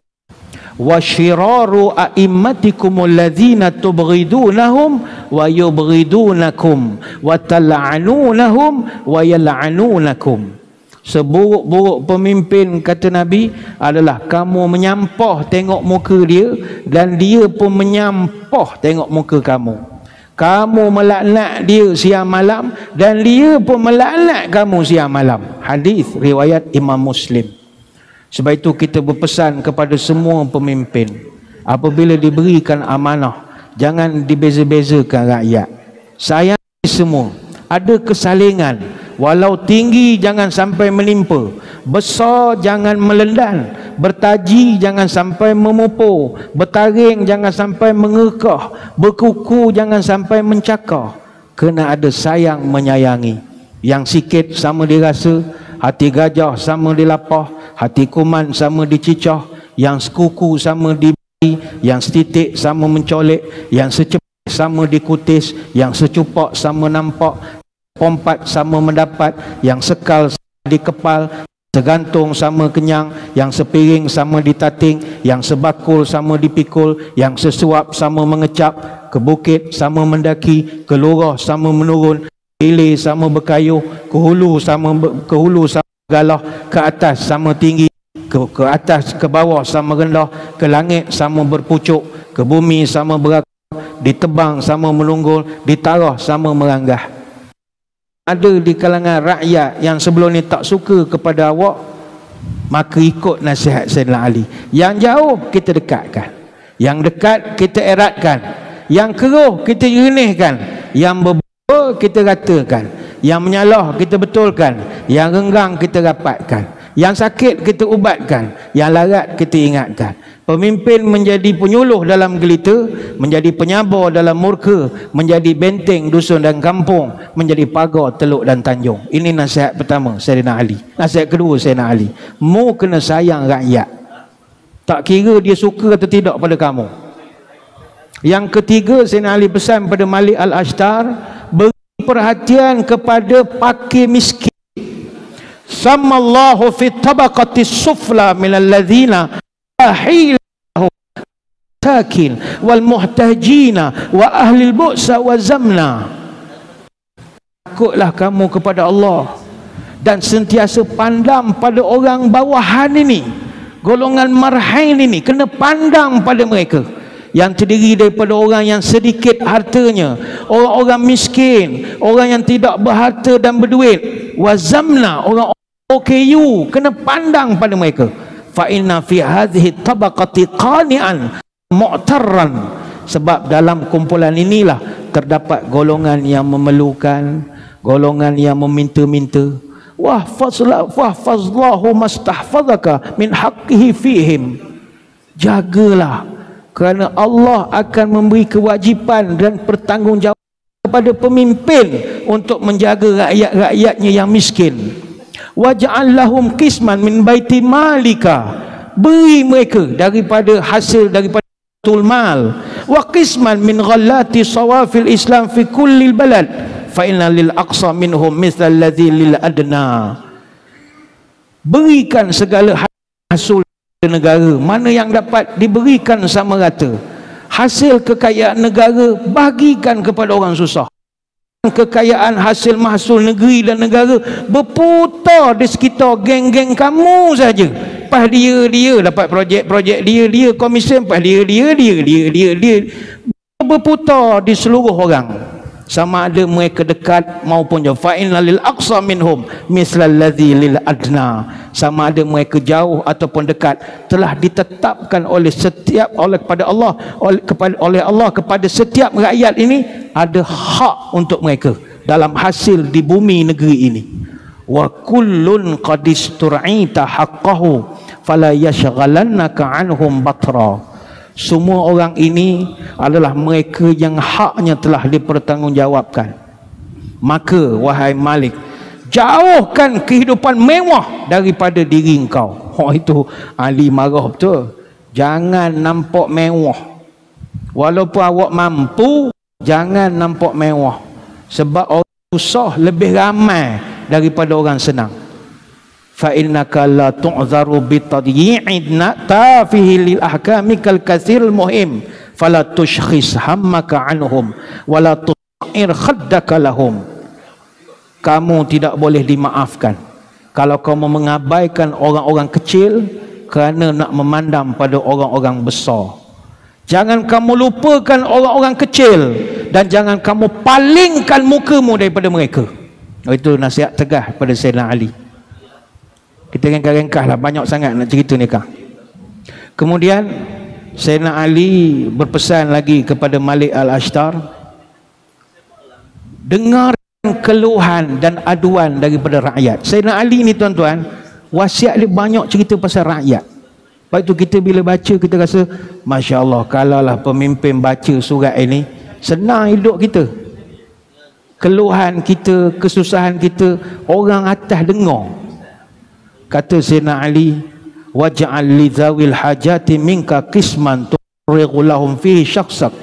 Wa syiraru a'immatikumul ladzina tubghidunahum wa yubghidunakum wa tal'anunahum wa yal'anunakum. Seburuk-buruk pemimpin, kata Nabi, adalah kamu menyampah tengok muka dia dan dia pun menyampah tengok muka kamu. Kamu melaknat dia siang malam dan dia pun melaknat kamu siang malam. Hadis riwayat Imam Muslim. Sebab itu kita berpesan kepada semua pemimpin, apabila diberikan amanah, jangan dibeza-bezakan rakyat. Sayang semua, ada kesalingan. Walau tinggi jangan sampai menimpa, besar jangan melendan, bertaji jangan sampai memupur, bertaring jangan sampai mengekah, berkuku jangan sampai mencakar. Kena ada sayang menyayangi. Yang sikit sama dirasa, hati gajah sama dilapah, hati kuman sama dicicah, yang sekuku sama diberi, yang setitik sama mencolek, yang secepat sama dikutis, yang secupak sama nampak, pompat sama mendapat, yang sekal sama dikepal, segantung sama kenyang, yang sepiring sama ditating, yang sebakul sama dipikul, yang sesuap sama mengecap, ke bukit sama mendaki, ke lurah sama menurun, ke hilir sama berkayuh, ke hulu sama galah, ke atas sama tinggi, ke atas ke bawah sama rendah, ke langit sama berpucuk, ke bumi sama berakar, ditebang sama melunggul, ditarah sama meranggah. Ada di kalangan rakyat yang sebelum ni tak suka kepada awak, maka ikut nasihat Sayyidina Ali. Yang jauh kita dekatkan, yang dekat kita eratkan, yang keruh kita jernihkan, yang berbeza kita ratakan, yang menyalah kita betulkan, yang renggang kita rapatkan, yang sakit kita ubatkan, yang larat kita ingatkan. Pemimpin menjadi penyuluh dalam gelita, menjadi penyabar dalam murka, menjadi benteng dusun dan kampung, menjadi pagar teluk dan tanjung. Ini nasihat pertama Sayyidina Ali. Nasihat kedua Sayyidina Ali, mu kena sayang rakyat, tak kira dia suka atau tidak pada kamu. Yang ketiga Sayyidina Ali pesan pada Malik Al-Ashtar, beri perhatian kepada fakir miskin. Samallahu fi tabaqati sufla minal ladzina ahilahu takin wal muhtajina wa ahlil bu'sa wa zamna. Takutlah kamu kepada Allah dan sentiasa pandang pada orang bawahan ini, golongan marhain ini, kena pandang pada mereka yang terdiri daripada orang yang sedikit hartanya, orang-orang miskin, orang yang tidak berharta dan berduit, wa zamna, orang OKU, kena pandang pada mereka. Fa inna fi hadhihi tabaqati qani'an mu'tarran, sebab dalam kumpulan inilah terdapat golongan yang memerlukan, golongan yang meminta-minta. Wahfazlahu mastahfazaka min haqqihi fihim, jagalah, kerana Allah akan memberi kewajipan dan pertanggungjawaban kepada pemimpin untuk menjaga rakyat-rakyatnya yang miskin. Waj'al lahum qisman min baiti malika, beri mereka daripada hasil daripada tul mal, wa qisman min ghallati sawafil Islam fi kulli balad, fa inna lil aqsa minhum mithal ladzi lil adna. Berikan segala hasil negara, mana yang dapat diberikan sama rata. Hasil kekayaan negara bagikan kepada orang susah. Kekayaan hasil mahsul negeri dan negara berputar di sekitar geng-geng kamu saja. Pas dia dapat projek dia komisen, pas dia berputar di seluruh orang, sama ada mereka dekat maupun jauh. Fa inna lil aqsa minhum mislal ladzi lil adna, sama ada mereka jauh ataupun dekat, telah ditetapkan oleh Allah kepada setiap rakyat ini ada hak untuk mereka dalam hasil di bumi negeri ini. Wa kullun qad istur'ita haqqahu fala yashghalannaka anhum batra. Semua orang ini adalah mereka yang haknya telah dipertanggungjawabkan. Maka wahai Malik, jauhkan kehidupan mewah daripada diri engkau. Itu Ali marah betul. Jangan nampak mewah. Walaupun awak mampu, jangan nampak mewah. Sebab orang susah lebih ramai daripada orang senang. Fa innaka la tu'zaru bi tadyi'ina tafihi lil ahkami kal katsiril muhim fala tushkhis hammaka anhum wala tu'ir khaddaka lahum. Kamu tidak boleh dimaafkan kalau kamu mengabaikan orang-orang kecil kerana nak memandang pada orang-orang besar. Jangan kamu lupakan orang-orang kecil dan jangan kamu palingkan mukamu daripada mereka. Itu nasihat tegas pada Sayyidina Ali. Kita ringkas-ringkas lah, banyak sangat nak cerita ni kah. Kemudian Sayyidina Ali berpesan lagi kepada Malik Al-Ashtar, dengar keluhan dan aduan daripada rakyat. Sayyidina Ali ni tuan-tuan, wasiat dia banyak cerita pasal rakyat. Lepas tu kita bila baca kita rasa Masya Allah, kalaulah pemimpin baca surat ini, senang hidup kita. Keluhan kita, kesusahan kita, orang atas dengar. Kata Sayyidina Ali, waj'al li zawil hajati minka qisman turighu lahum fihi syakhsak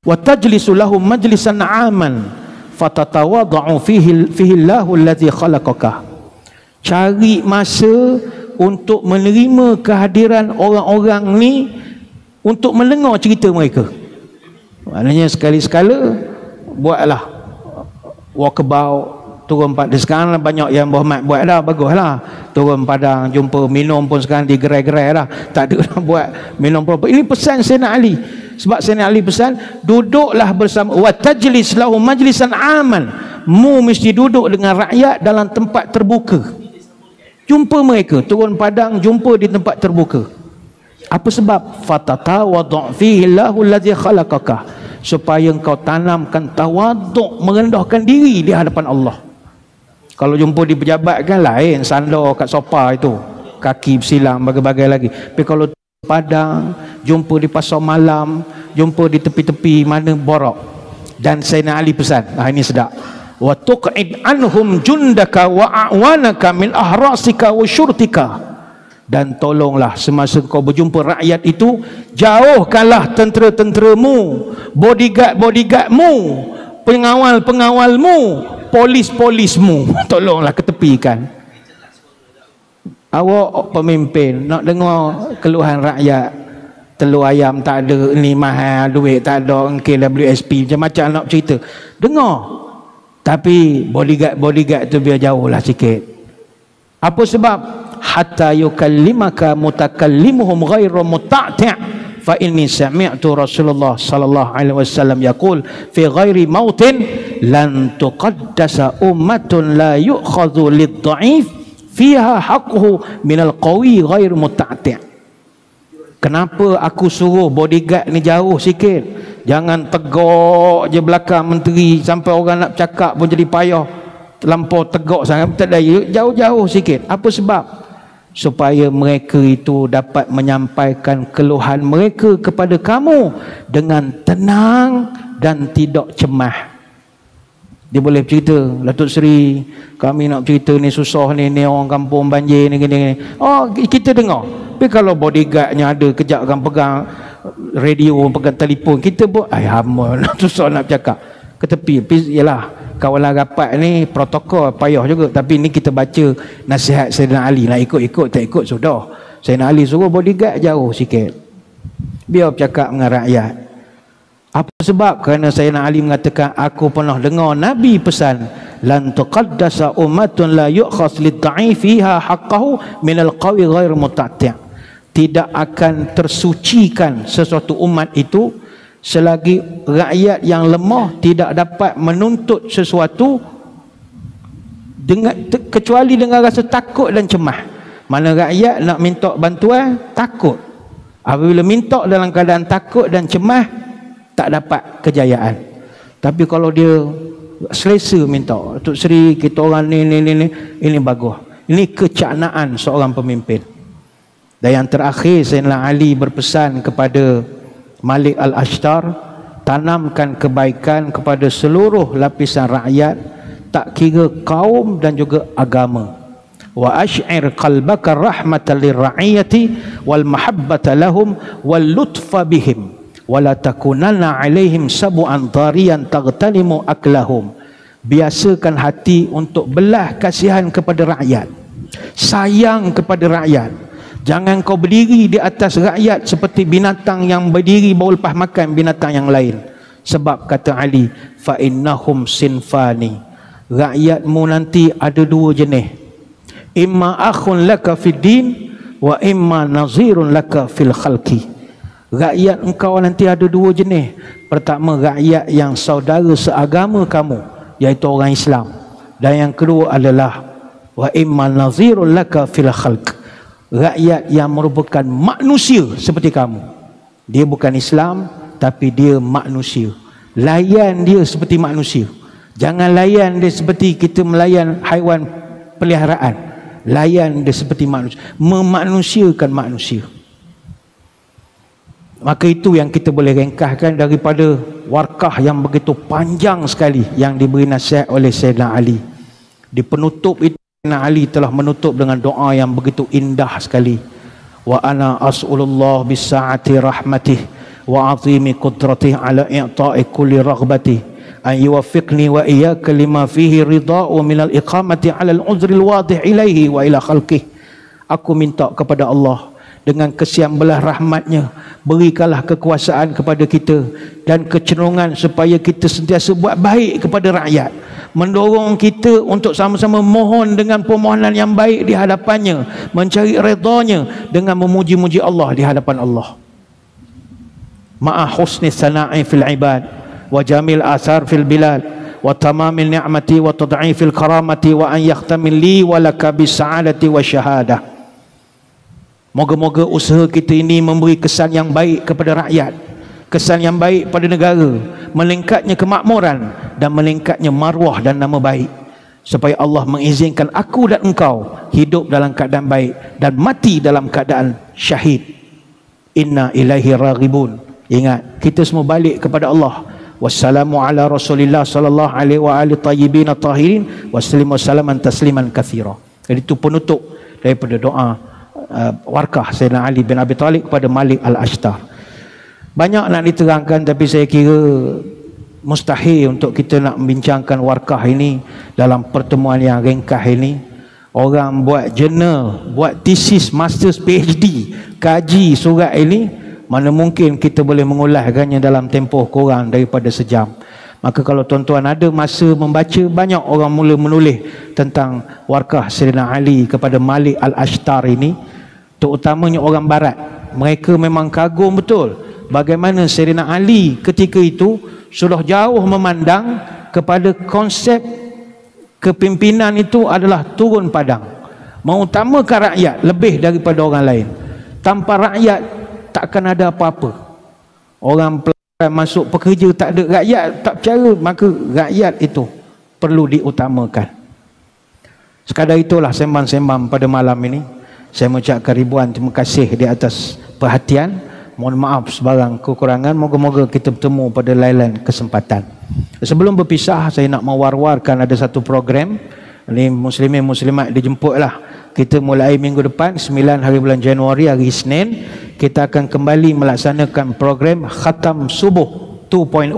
wa tajlisu lahum majlisan aman fatatawada'u fihi Allahu allazi khalaqaka. Cari masa untuk menerima kehadiran orang-orang ni, untuk mendengar cerita mereka. Maknanya sekali-sekala buatlah walkabout, turun padang. Sekarang banyak yang Muhammad buat dah, baguslah. Turun padang, jumpa minum pun sekarang digerai-gerai dah. Tak ada dah buat minum apa-apa. Ini pesan Sayyidina Ali. Sebab Sayyidina Ali pesan, duduklah bersama wa tajlis lahum majlisan aman. Mu mesti duduk dengan rakyat dalam tempat terbuka. Jumpa mereka, turun padang, jumpa di tempat terbuka. Apa sebab? Fatatawadhu fihi Allahu allazi khalaqaka, supaya engkau tanamkan tawaduk, merendahkan diri di hadapan Allah. Kalau jumpa di pejabat kan lain, sandar kat sofa itu, kaki bersilang, bagai-bagai lagi. Tapi kalau padang, jumpa di pasar malam, jumpa di tepi-tepi mana borok. Dan Sayyidina Ali pesan, ini sedap, wa tuq'id anhum jundaka wa a'wanaka min ahrasika wa syurtika. Dan tolonglah semasa kau berjumpa rakyat itu, jauhkanlah tentera-tenteramu, bodyguard-bodyguardmu, pengawal-pengawalmu, polis-polismu. Tolonglah ketepikan. Awak pemimpin nak dengar keluhan rakyat, telur ayam tak ada, ni mahal, duit tak ada, KWSP, macam-macam nak cerita, dengar. Tapi bodyguard tu biar jauh lah sikit. Apa sebab? Hatta yukallimaka mutakallimuhum ghairu muta'ti' fa inni sami'tu Rasulullah sallallahu alaihi wasallam yaqul fi ghairi mautin lan tuqaddasa ummatun la yu'khadhu lid-dha'if fiha haqquhu minal qawi ghairu muta'ti'. Kenapa aku suruh bodyguard ni jauh sikit? Jangan tegak je belakang menteri sampai orang nak bercakap pun jadi payah. Terlampau tegak sangat, tak ada, jauh-jauh sikit. Apa sebab? Supaya mereka itu dapat menyampaikan keluhan mereka kepada kamu dengan tenang dan tidak cemah. Dia boleh cerita, Datuk Seri, kami nak cerita ni susah ni orang kampung banjir ni gini. Oh, kita dengar. Tapi kalau bodyguardnya ada, kejap akan pegang radio, pegang telefon, kita pun hama susah nak bercakap. Ke tepi, yalah, kawalan rapat ni protokol payah juga, tapi ni kita baca nasihat Sayyidina Ali, nak ikut-ikut tak ikut sudah. Sayyidina Ali suruh bodyguard jauh sikit, biar bercakap dengan rakyat. Apa sebab? Kerana Sayyidina Ali mengatakan, aku pernah dengar Nabi pesan, lan tuqaddasa ummatun la yu'khas lid-dha'ifiha haqqahu minal qawi ghair muta'ti'. Tidak akan tersucikan sesuatu umat itu selagi rakyat yang lemah tidak dapat menuntut sesuatu kecuali dengan rasa takut dan cemah. Mana rakyat nak minta bantuan, takut. Apabila minta dalam keadaan takut dan cemah, tak dapat kejayaan. Tapi kalau dia selesa minta, Datuk Seri, kita orang ni, ini bagus. Ini kecaknaan seorang pemimpin. Dan yang terakhir, Sayyidina Ali berpesan kepada Malik Al-Ashtar, tanamkan kebaikan kepada seluruh lapisan rakyat, tak kira kaum dan juga agama. Wa ash'ir qalbaka rahmatan lirra'iyati wal mahabbata lahum wal lutfa bihim wa la takunanna alaihim sab'an dariyan taghtanimu aklahum. Biasakan hati untuk belas kasihan kepada rakyat, sayang kepada rakyat. Jangan kau berdiri di atas rakyat seperti binatang yang berdiri baru lepas makan binatang yang lain. Sebab kata Ali, fa innahum sinfani, rakyatmu nanti ada dua jenis, imma akhun laka fid din wa imma nazirun laka fil khalqi. Rakyat engkau nanti ada dua jenis. Pertama, rakyat yang saudara seagama kamu, iaitu orang Islam. Dan yang kedua adalah wa imma nazirun laka fil khalq, rakyat yang merupakan manusia seperti kamu. Dia bukan Islam tapi dia manusia. Layan dia seperti manusia. Jangan layan dia seperti kita melayan haiwan peliharaan. Layan dia seperti manusia, memanusiakan manusia. Maka itu yang kita boleh ringkaskan daripada warkah yang begitu panjang sekali yang diberi nasihat oleh Sayyidina Ali. Di penutup itu Sayyidina Ali telah menutup dengan doa yang begitu indah sekali. Wa ana as'ulullah bisa'ati rahmatih wa 'azimi qudratihi ala i'ta'i kulli raghbatih an yuwaffiqni wa iyyaka lima fihi ridha'u minal iqamati 'ala al-'uzri al-wadih ilaihi wa ila khalqih. Aku minta kepada Allah dengan kesian belas rahmatnya, berikanlah kekuasaan kepada kita dan kecenderungan supaya kita sentiasa buat baik kepada rakyat, mendorong kita untuk sama-sama mohon dengan permohonan yang baik di hadapannya, mencari redanya dengan memuji-muji Allah di hadapan Allah. Ma'a husni sana'i fil ibad wa jamil asar fil bilad wa tamamil ni'mati wa tad'ifil karamati wa an yakhtamil li wa laka bis sa'adati wa syahadah. Moga-moga usaha kita ini memberi kesan yang baik kepada rakyat, kesan yang baik pada negara, meningkatnya kemakmuran dan meningkatnya maruah dan nama baik, supaya Allah mengizinkan aku dan engkau hidup dalam keadaan baik dan mati dalam keadaan syahid. Inna ilaihi raghibun. Ingat, kita semua balik kepada Allah. Wassalamu ala Rasulillah sallallahu alaihi wa alihi tayyibin tahirin wassallam wasallaman tasliman katsira. Jadi itu penutup daripada doa warkah Sayyidina Ali bin Abi Talib kepada Malik Al-Ashtar. Banyak nak diterangkan, tapi saya kira mustahil untuk kita nak membincangkan warkah ini dalam pertemuan yang ringkas ini. Orang buat jurnal, buat tesis, masters, PhD, kaji surat ini, mana mungkin kita boleh mengulaskannya dalam tempoh kurang daripada sejam. Maka kalau tuan-tuan ada masa membaca, banyak orang mula menulis tentang warkah Sayyidina Ali kepada Malik Al-Ashtar ini, terutamanya orang barat. Mereka memang kagum betul bagaimana Sayyidina Ali ketika itu sudah jauh memandang kepada konsep kepimpinan itu adalah turun padang, mengutamakan rakyat lebih daripada orang lain. Tanpa rakyat takkan ada apa-apa. Orang masuk pekerja tak ada rakyat, tak percaya, maka rakyat itu perlu diutamakan. Sekadar itulah sembang-sembang pada malam ini. Saya mengucapkan ribuan terima kasih di atas perhatian. Mohon maaf sebarang kekurangan. Moga-moga kita bertemu pada lain-lain kesempatan. Sebelum berpisah, saya nak mewar-warkan ada satu program. Ini muslimin muslimat dijemputlah. Kita mulai minggu depan 9 hari bulan Januari, hari Isnin, kita akan kembali melaksanakan program Khatam Subuh 2.0.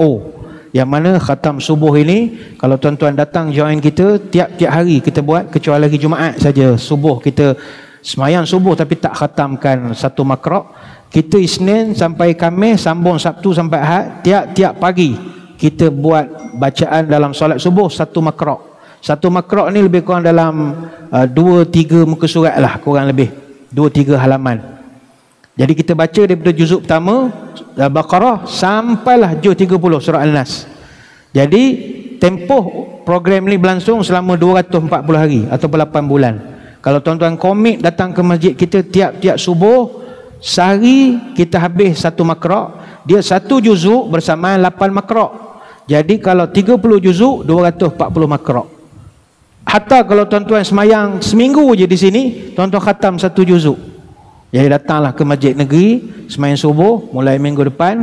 Yang mana Khatam Subuh ini, kalau tuan-tuan datang join kita, tiap-tiap hari kita buat, kecuali hari Jumaat saja subuh kita semayang subuh tapi tak khatamkan satu makra'. Kita Isnin sampai Khamis, sambung Sabtu sampai Ahad, tiap-tiap pagi kita buat bacaan dalam solat subuh satu makra'. Satu makra' ni lebih kurang dalam 2-3 muka surat lah, kurang lebih 2-3 halaman. Jadi kita baca daripada juzuk pertama Baqarah sampailah juz 30 surah Al-Nas. Jadi tempoh program ni berlangsung selama 240 hari atau 8 bulan. Kalau tuan-tuan komit datang ke masjid kita tiap-tiap subuh, sehari kita habis satu makra'. Dia satu juzuk bersamaan 8 makra'. Jadi kalau 30 juzuk 240 makra'. Hatta kalau tuan-tuan semayang seminggu je di sini, tuan-tuan khatam satu juzuk. Jadi datanglah ke masjid negeri semayang subuh mulai minggu depan.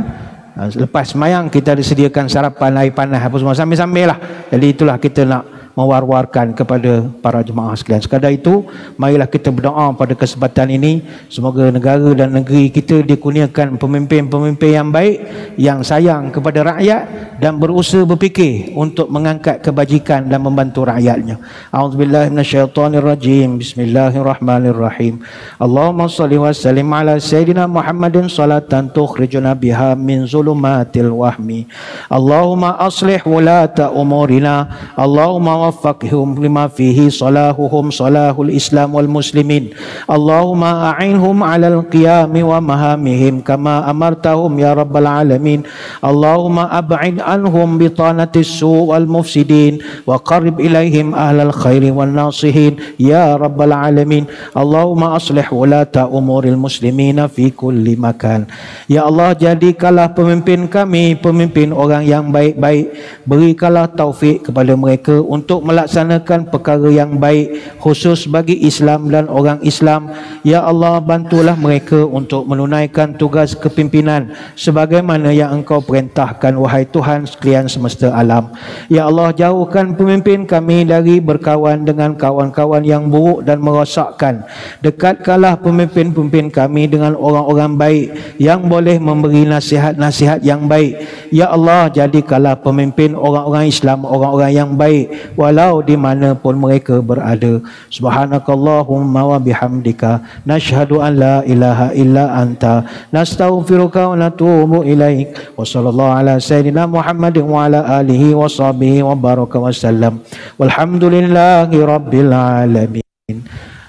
Lepas semayang kita disediakan sarapan, air panas apa semua sambil-sambil lah. Jadi itulah kita nak mewar-warkan kepada para jemaah sekalian. Sekadar itu, marilah kita berdoa pada kesempatan ini, semoga negara dan negeri kita dikurniakan pemimpin-pemimpin yang baik, yang sayang kepada rakyat dan berusaha berfikir untuk mengangkat kebajikan dan membantu rakyatnya. A'udzubillahi minasyaitonirrajim. Bismillahirrahmanirrahim. Allahumma shalli wa sallim ala sayyidina Muhammadin salatan tukhrijuna biha min zulumatil wahmi. Allahumma aslih wulata umurina. Allahumma waffaqhum lima fihi salahuhum salahul Islam wal muslimin. Allahumma a'inhum 'alal qiyami wa mahamihim kama amartahum ya rabbal alamin. Allahumma ab'id anhum bitanatis su' wal mufsidin wa qarib ilaihim ahlal khairi wan nasihin ya rabbal alamin. Allahumma aslih wulata umuril muslimina fi kulli makan. Ya Allah, jadikanlah pemimpin kami pemimpin orang yang baik-baik. Berikanlah taufik kepada mereka untuk melaksanakan perkara yang baik khusus bagi Islam dan orang Islam. Ya Allah, bantulah mereka untuk menunaikan tugas kepimpinan sebagaimana yang Engkau perintahkan, wahai Tuhan sekalian semesta alam. Ya Allah, jauhkan pemimpin kami dari berkawan dengan kawan-kawan yang buruk dan merosakkan. Dekatkanlah pemimpin-pemimpin kami dengan orang-orang baik yang boleh memberi nasihat-nasihat yang baik. Ya Allah, jadikanlah pemimpin orang-orang Islam orang-orang yang baik walau di mana pun mereka berada. Subhanakallahumma wa bihamdika nashhadu an la ilaha illa anta nastaghfiruka wa natubu ilaik. Wa sallallahu ala sayyidina Muhammadin wa ala alihi wa sahbihi wa baraka wa sallam. Walhamdulillahi rabbil alamin.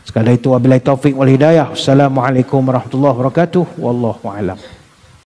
Sekadar itu wabillahi taufik wal hidayah. Assalamualaikum warahmatullahi wabarakatuh. Wallahu a'lam.